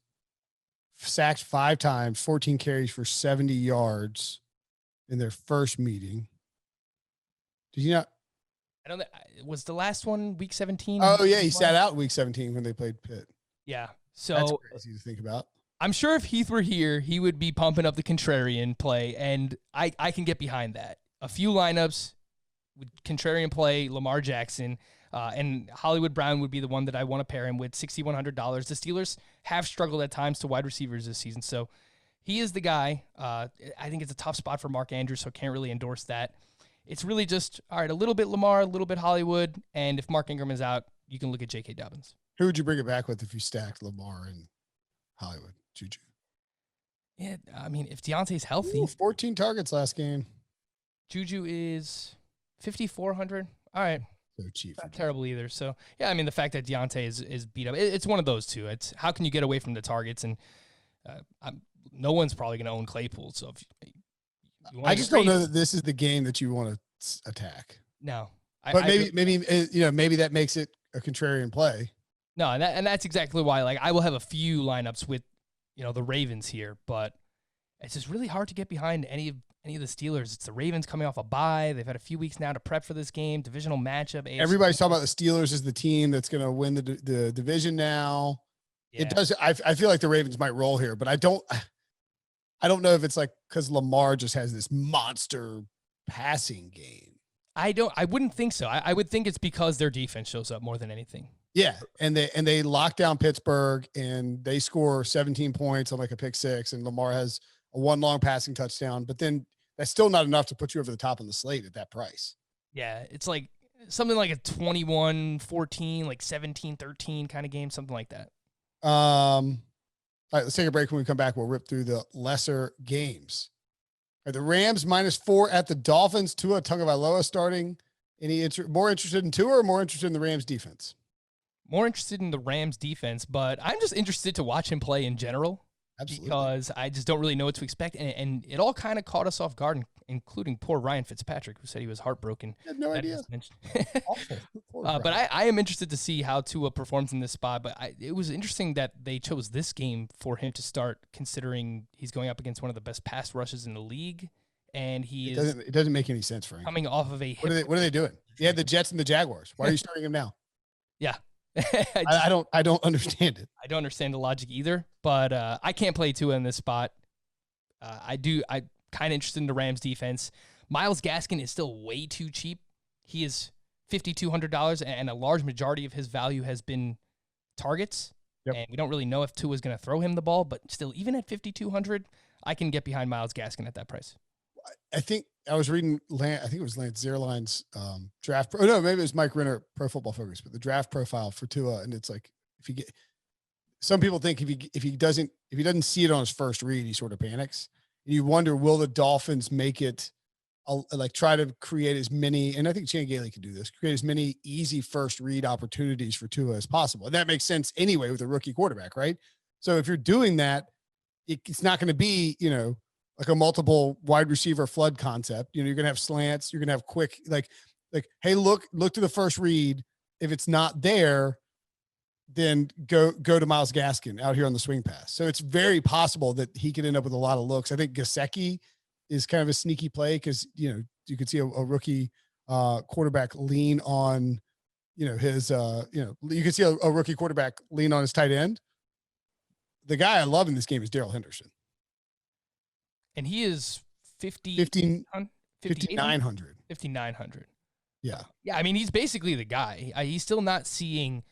Sacked 5 times, 14 carries for 70 yards in their first meeting. Did you not? I don't know. Was the last one week 17? Oh, yeah. He sat out week 17 when they played Pitt. Yeah. So that's crazy to think about. I'm sure if Heath were here, he would be pumping up the contrarian play, and I can get behind that. A few lineups with contrarian play, Lamar Jackson, and Hollywood Brown would be the one that I want to pair him with, $6,100. The Steelers have struggled at times to wide receivers this season, so he is the guy. I think it's a tough spot for Mark Andrews, so can't really endorse that. It's really just, all right, a little bit Lamar, a little bit Hollywood, and if Mark Ingram is out, you can look at J.K. Dobbins. Who would you bring it back with if you stacked Lamar and Hollywood? Juju. Yeah, I mean, if Deontay's healthy. 14 targets last game. Juju is 5,400. All right. So cheap. Not terrible either. So, yeah, I mean, the fact that Deontay is beat up, it's one of those two. It's how can you get away from the targets? And no one's probably going to own Claypool. So, if I just don't know that this is the game that you want to attack. No. But maybe that makes it a contrarian play. No, and that's exactly why. Like, I will have a few lineups with, the Ravens here, but it's just really hard to get behind any of the Steelers. It's the Ravens coming off a bye. They've had a few weeks now to prep for this game, divisional matchup. AFC. Everybody's talking about the Steelers as the team that's going to win the division now. Yeah. It does. I feel like the Ravens might roll here, but I don't know if it's like because Lamar just has this monster passing game. I wouldn't think so. I would think it's because their defense shows up more than anything. Yeah, and they lock down Pittsburgh and they score 17 points on like a pick 6, and Lamar has a 1 long passing touchdown, but then that's still not enough to put you over the top on the slate at that price. Yeah, it's like something like a 21-14, like 17-13 kind of game, something like that. All right, let's take a break. When we come back, we'll rip through the lesser games. All right, the Rams -4 at the Dolphins. Tua Tagovailoa starting. More interested in Tua or more interested in the Rams defense? More interested in the Rams defense, but I'm just interested to watch him play in general. Absolutely. Because I just don't really know what to expect. And it all kind of caught us off guard, including poor Ryan Fitzpatrick, who said he was heartbroken. I had no idea. Awful. But I am interested to see how Tua performs in this spot. But it was interesting that they chose this game for him to start, considering he's going up against one of the best pass rushes in the league. And it doesn't make any sense for him. Coming off of a What are they doing? He had the Jets and the Jaguars. Why are you starting him now? Yeah. I don't understand it. I don't understand the logic either, but I can't play Tua in this spot. I'm kind of interested in the Rams defense. Myles Gaskin is still way too cheap. He is $5,200, and a large majority of his value has been targets. Yep. And we don't really know if Tua is going to throw him the ball, but still, even at $5,200, I can get behind Myles Gaskin at that price. I think I was reading I think it was Lance Zierlein's draft. Oh no, maybe it was Mike Renner, Pro Football Focus, but the draft profile for Tua, and it's like some people think if he doesn't see it on his first read, he sort of panics. And you wonder, will the Dolphins make it like try to create as many, and I think Chan Gailey can do this, create as many easy first read opportunities for Tua as possible. And that makes sense anyway with a rookie quarterback, right? So if you're doing that, it's not going to be, like a multiple wide receiver flood concept. You're going to have slants. You're going to have quick, like, hey, look to the first read. If it's not there, then go to Myles Gaskin out here on the swing pass. So it's very possible that he could end up with a lot of looks. I think Gesicki is kind of a sneaky play because, you could see a rookie quarterback lean on, his, you could see a rookie quarterback lean on his tight end. The guy I love in this game is Darrell Henderson. And he is 5,900. 5,900. Yeah. Yeah. I mean, he's basically the guy. He's still not seeing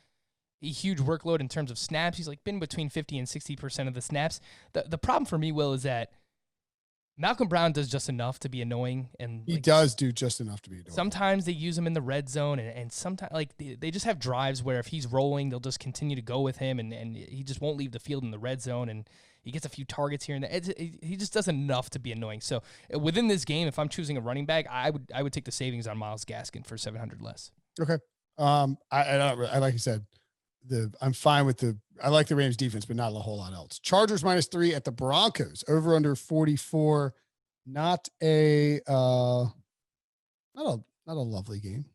a huge workload in terms of snaps. He's like been between 50 and 60% of the snaps. The problem for me, Will, is that Malcolm Brown does just enough to be annoying. And he does do just enough to be annoying. Sometimes they use him in the red zone, and sometimes like they just have drives where if he's rolling, they'll just continue to go with him, and he just won't leave the field in the red zone, and he gets a few targets here and there. He just does enough to be annoying. So within this game, if I'm choosing a running back, I would take the savings on Myles Gaskin for 700 less. Okay. I like you said, I'm fine with I like the Rams defense, but not a whole lot else. Chargers -3 at the Broncos, over under 44. Not a lovely game.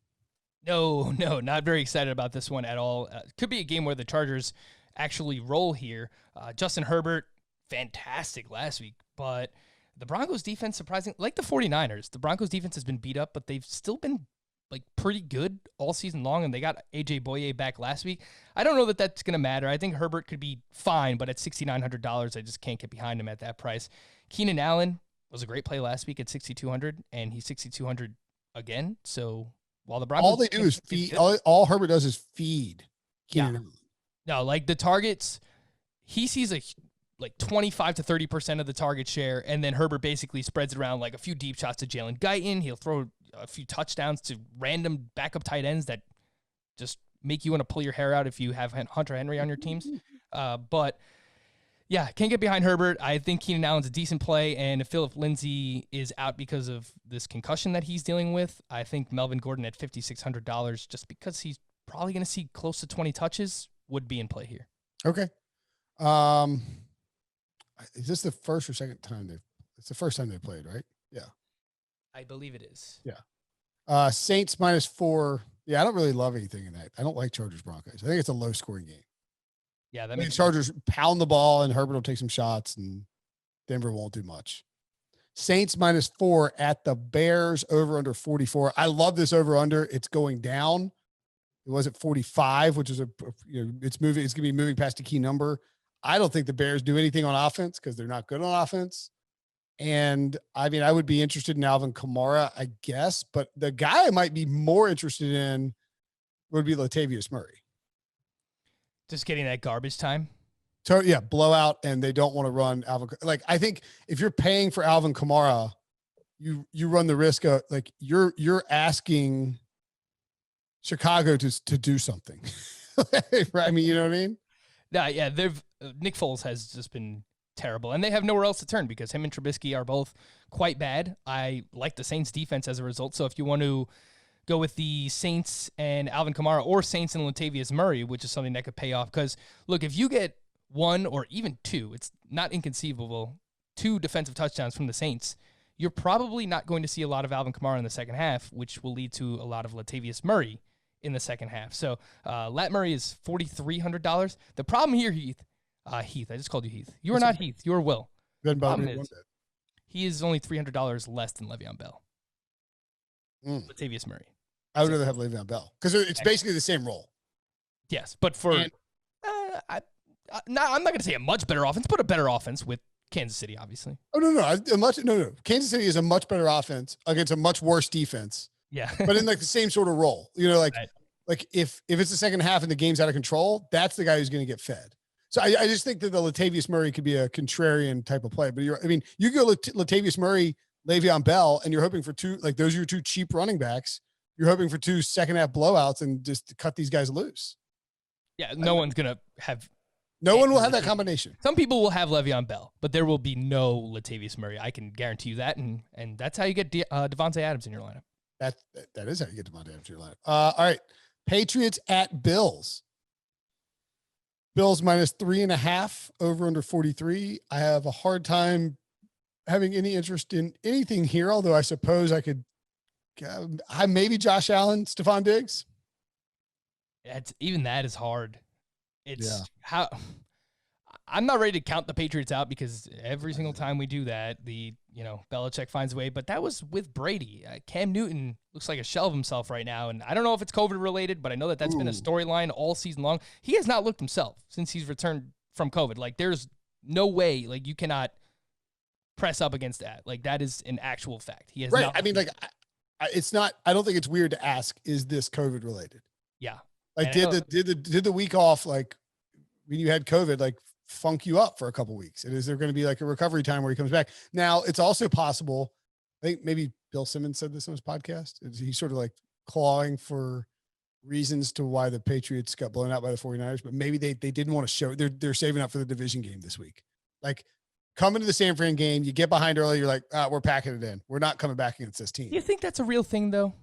No, not very excited about this one at all. Could be a game where the Chargers actually roll here. Justin Herbert, fantastic last week, but the Broncos defense, surprising, like the 49ers, the Broncos defense has been beat up, but they've still been like pretty good all season long, and they got AJ Boye back last week. I don't know that that's going to matter. I think Herbert could be fine, but at $6,900, I just can't get behind him at that price. Keenan Allen was a great play last week at 6,200, and he's 6,200 again. So while the Broncos, all they do is feed. All Herbert does is feed Keenan Allen. No, like the targets, he sees like 25 to 30% of the target share, and then Herbert basically spreads it around like a few deep shots to Jalen Guyton. He'll throw a few touchdowns to random backup tight ends that just make you want to pull your hair out if you have Hunter Henry on your teams. But yeah, can't get behind Herbert. I think Keenan Allen's a decent play, and if Philip Lindsay is out because of this concussion that he's dealing with, I think Melvin Gordon at $5,600, just because he's probably going to see close to 20 touches, would be in play here. Okay. Is this the first or second time it's the first time they played, right? Yeah. I believe it is. Yeah. Saints -4. Yeah, I don't really love anything in that. I don't like Chargers-Broncos. I think it's a low-scoring game. Yeah, that makes makes Chargers pound the ball, and Herbert will take some shots, and Denver won't do much. Saints -4 at the Bears, over under 44. I love this over under. It's going down. It was at 45, which is it's moving. It's going to be moving past a key number. I don't think the Bears do anything on offense because they're not good on offense. And I mean, I would be interested in Alvin Kamara, I guess, but the guy I might be more interested in would be Latavius Murray. Just getting that garbage time. So yeah, blowout, and they don't want to run Alvin. Like, I think if you're paying for Alvin Kamara, you run the risk of like you're asking Chicago to do something. Right? I mean, you know what I mean? Yeah, Nick Foles has just been terrible, and they have nowhere else to turn because him and Trubisky are both quite bad. I like the Saints defense as a result. So if you want to go with the Saints and Alvin Kamara, or Saints and Latavius Murray, which is something that could pay off, because look, if you get one or even two, it's not inconceivable, 2 defensive touchdowns from the Saints, you're probably not going to see a lot of Alvin Kamara in the second half, which will lead to a lot of Latavius Murray in the second half. So Lat Murray is $4,300. The problem here, Heath, I just called you Heath. You are not Heath. You are Will. The problem is, he is only $300 less than Le'Veon Bell. Latavius Murray. I would rather have Le'Veon Bell because it's basically the same role. Yes, but for I'm not going to say a much better offense, but a better offense with Kansas City, obviously. Oh no. Kansas City is a much better offense against a much worse defense. Yeah, but in like the same sort of role, like right. Like if it's the second half and the game's out of control, that's the guy who's going to get fed. So I just think that the Latavius Murray could be a contrarian type of play. But you go Latavius Murray, Le'Veon Bell, and you're hoping for 2, like those are your 2 cheap running backs. You're hoping for 2 second half blowouts and just cut these guys loose. Yeah, no one's going to have No one will have that combination. Some people will have Le'Veon Bell, but there will be no Latavius Murray. I can guarantee you that, and that's how you get Devontae Adams in your lineup. That is how you get Devontae Adams in your lineup. All right, Patriots at Bills. Bills -3.5, over under 43. I have a hard time having any interest in anything here, although I suppose I could. Maybe Josh Allen, Stephon Diggs. Even that is hard. How I'm not ready to count the Patriots out because every single time we do that, Belichick finds a way. But that was with Brady. Cam Newton looks like a shell of himself right now, and I don't know if it's COVID related, but I know that's been a storyline all season long. He has not looked himself since he's returned from COVID. Like, there's no way, like, you cannot press up against that. Like, that is an actual fact. He has right. Not I mean, like, it's not. I don't think it's weird to ask, is this COVID related? Yeah. Like, did the week off, like, when you had COVID, like, funk you up for a couple weeks? And is there going to be like a recovery time where he comes back? Now, it's also possible, I think maybe Bill Simmons said this on his podcast, he's sort of like clawing for reasons to why the Patriots got blown out by the 49ers, but maybe they didn't want to show, they're saving up for the division game this week. Like, come into the San Fran game, you get behind early, you're like, we're packing it in. We're not coming back against this team. You think that's a real thing, though?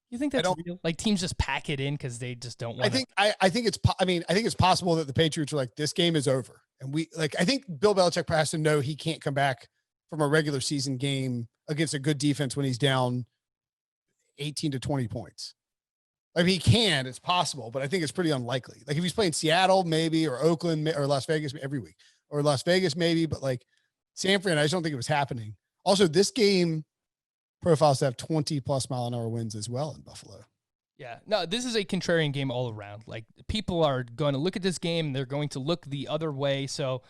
You think that's real? Like, teams just pack it in because they just don't want I think it's possible that the Patriots are like, this game is over. And I think Bill Belichick has to know he can't come back from a regular season game against a good defense when he's down 18 to 20 points. I mean, he can, it's possible, but I think it's pretty unlikely. Like, if he's playing Seattle, maybe, or Oakland, or Las Vegas every week, or Las Vegas, maybe, but like San Fran, I just don't think it was happening. Also, this game profiles to have 20+ mile-an-hour winds as well in Buffalo. Yeah, no, this is a contrarian game all around. Like, people are going to look at this game, they're going to look the other way. So,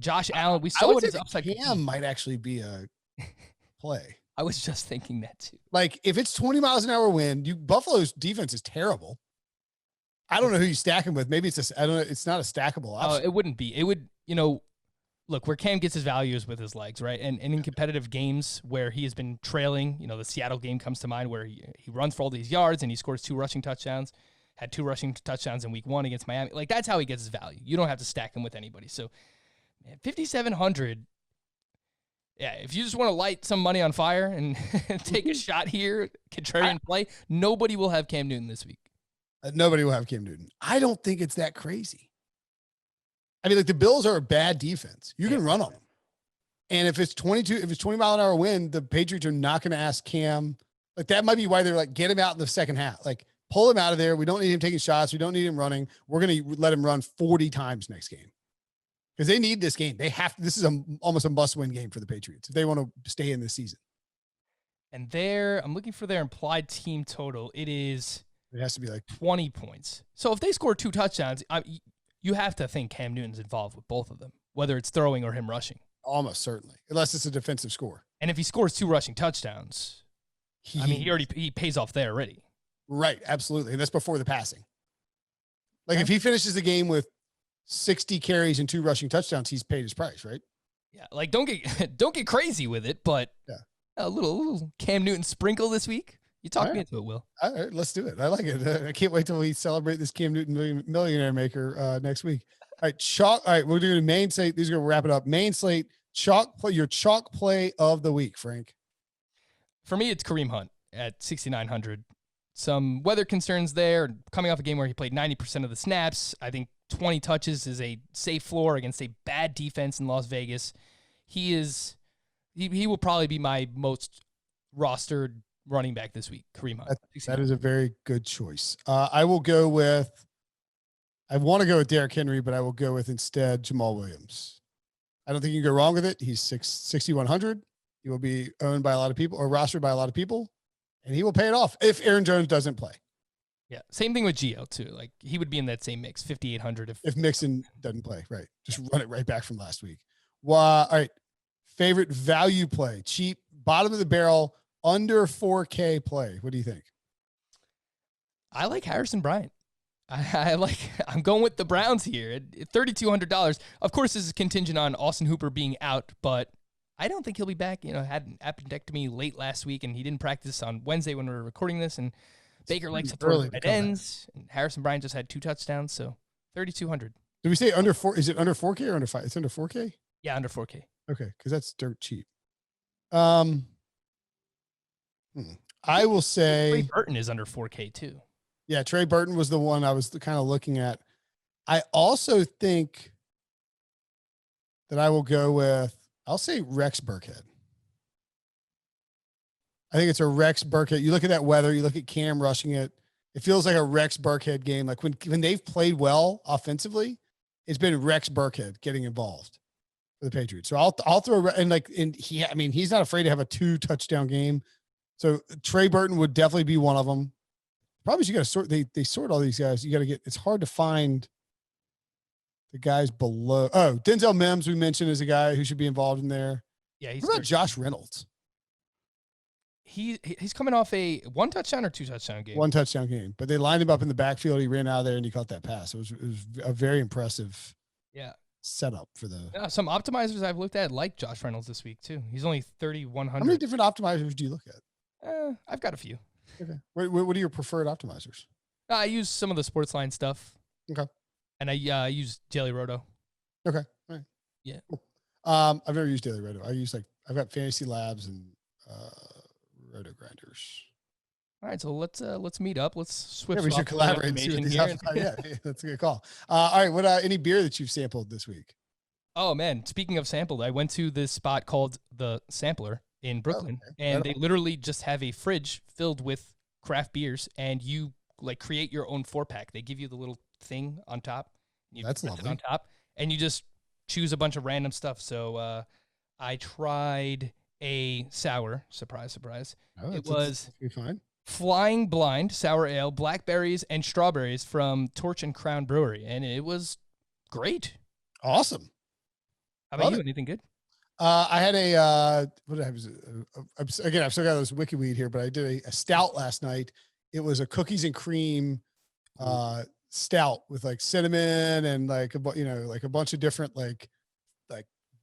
Josh Allen, we saw what his upside. Cam might actually be a play. I was just thinking that too. Like, if it's 20 miles an hour wind, Buffalo's defense is terrible. I don't know who you stack him with. Maybe it's I don't know. It's not a stackable option. It wouldn't be. It would, look, where Cam gets his value is with his legs, right? And in competitive games where he has been trailing, the Seattle game comes to mind where he runs for all these yards and he scores 2 rushing touchdowns, had 2 rushing touchdowns in week 1 against Miami. Like, that's how he gets his value. You don't have to stack him with anybody. So, man, 5,700. Yeah, if you just want to light some money on fire and take a shot here, contrarian play, nobody will have Cam Newton this week. Nobody will have Cam Newton. I don't think it's that crazy. I mean, like, the Bills are a bad defense. You can run on them. And if it's 20 mile an hour wind, the Patriots are not going to ask Cam. Like, that might be why they're like, get him out in the second half. Like, pull him out of there. We don't need him taking shots. We don't need him running. We're going to let him run 40 times next game. Because they need this game. This is almost a must-win game for the Patriots if they want to stay in this season. And I'm looking for their implied team total. It has to be like 20 points. So if they score 2 touchdowns, you have to think Cam Newton's involved with both of them, whether it's throwing or him rushing. Almost certainly, unless it's a defensive score. And if he scores 2 rushing touchdowns, he pays off there already. Right, absolutely. And that's before the passing. Like, if he finishes the game with 60 carries and 2 rushing touchdowns, he's paid his price, right? Yeah, like, don't get crazy with it, but a little Cam Newton sprinkle this week. You talk me into it, Will. All right, let's do it. I like it. I can't wait till we celebrate this Cam Newton millionaire maker next week. All right, chalk. All right, we're doing main slate. These are going to wrap it up. Main slate, your chalk play of the week, Frank. For me, it's Kareem Hunt at 6,900. Some weather concerns there. Coming off a game where he played 90% of the snaps. I think 20 touches is a safe floor against a bad defense in Las Vegas. He will probably be my most rostered running back this week, Kareem Hunt. That is a very good choice. I want to go with Derrick Henry, but I will go with instead Jamal Williams. I don't think you can go wrong with it. He's 6,100. He will be owned by a lot of people or rostered by a lot of people, and he will pay it off if Aaron Jones doesn't play. Yeah, same thing with Gio too. Like, he would be in that same mix, 5,800 if Mixon doesn't play. Right, just run it right back from last week. All right, favorite value play, cheap, bottom of the barrel, under 4K play. What do you think? I like Harrison Bryant. I'm going with the Browns here at $3,200. Of course, this is contingent on Austin Hooper being out, but I don't think he'll be back. Had an appendectomy late last week, and he didn't practice on Wednesday when we were recording this. And Baker likes to throw at ends, and Harrison Bryant just had 2 touchdowns, so $3,200. Did we say under 4? Is it under 4K or under 5? It's under 4K? Yeah, under 4K. Okay, because that's dirt cheap. I will say Trey Burton is under 4K too. Yeah, Trey Burton was the one I was kind of looking at. I also think that I will go with, I'll say Rex Burkhead. I think it's a Rex Burkhead. You look at that weather, you look at Cam rushing it. It feels like a Rex Burkhead game. Like when they've played well offensively, it's been Rex Burkhead getting involved for the Patriots. So I'll throw, and he's not afraid to have a 2 touchdown game. So Trey Burton would definitely be one of them. Probably you got to sort. They sort all these guys. You got to get. It's hard to find the guys below. Oh, Denzel Mims we mentioned is a guy who should be involved in there. Yeah, what about Josh Reynolds? He's coming off a 1 touchdown or 2 touchdown game. 1 touchdown game, but they lined him up in the backfield. He ran out of there and he caught that pass. It was a very impressive. Yeah. Setup for the. Yeah, some optimizers I've looked at like Josh Reynolds this week too. He's only 3,100. How many different optimizers do you look at? I've got a few. Okay. What are your preferred optimizers? I use some of the sports line stuff. Okay. And I use Daily Roto. Okay. All right. Yeah. Cool. I've never used Daily Roto. I've got Fantasy Labs and Roto Grinders. All right, so let's meet up. Let's switch. Yeah, we should collaborate and see what these yeah, that's a good call. All right, what any beer that you've sampled this week? Oh man, speaking of sampled, I went to this spot called the Sampler in Brooklyn, and they literally just have a fridge filled with craft beers, and you create your own 4-pack. They give you the little thing on top. That's lovely. On top, and you just choose a bunch of random stuff. So I tried a sour. Surprise, surprise. Oh, it was fine. Flying Blind Sour Ale, blackberries and strawberries from Torch and Crown Brewery, and it was great. Awesome. How about you? Anything good? I had what did I have? Again, I've still got those Wiki Weed here, but I did a stout last night. It was a cookies and cream stout with cinnamon and a bunch of different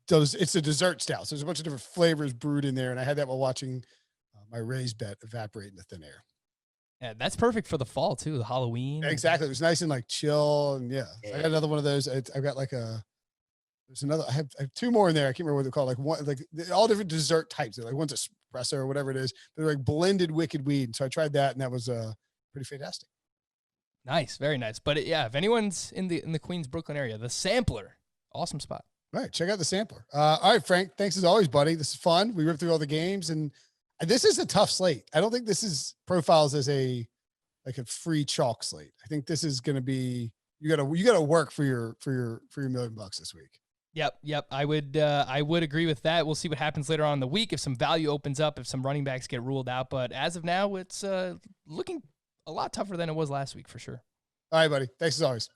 it's a dessert stout. So there's a bunch of different flavors brewed in there, and I had that while watching my Raised Bet evaporate into thin air. Yeah, that's perfect for the fall too. The Halloween. Exactly. It was nice and chill, and yeah. So I got another one of those. I've got there's another. I have 2 more in there. I can't remember what they're called. All different dessert types. They're one's espresso or whatever it is. They're blended wicked weed. So I tried that, and that was pretty fantastic. Nice, very nice. But if anyone's in the Queens, Brooklyn area, the Sampler, awesome spot. All right, check out the Sampler. All right, Frank. Thanks as always, buddy. This is fun. We ripped through all the games, and this is a tough slate. I don't think this is profiles as a free chalk slate. I think this is going to be you got to work for your $1 million this week. Yep. I would agree with that. We'll see what happens later on in the week if some value opens up, if some running backs get ruled out. But as of now, it's looking a lot tougher than it was last week for sure. All right, buddy. Thanks as always.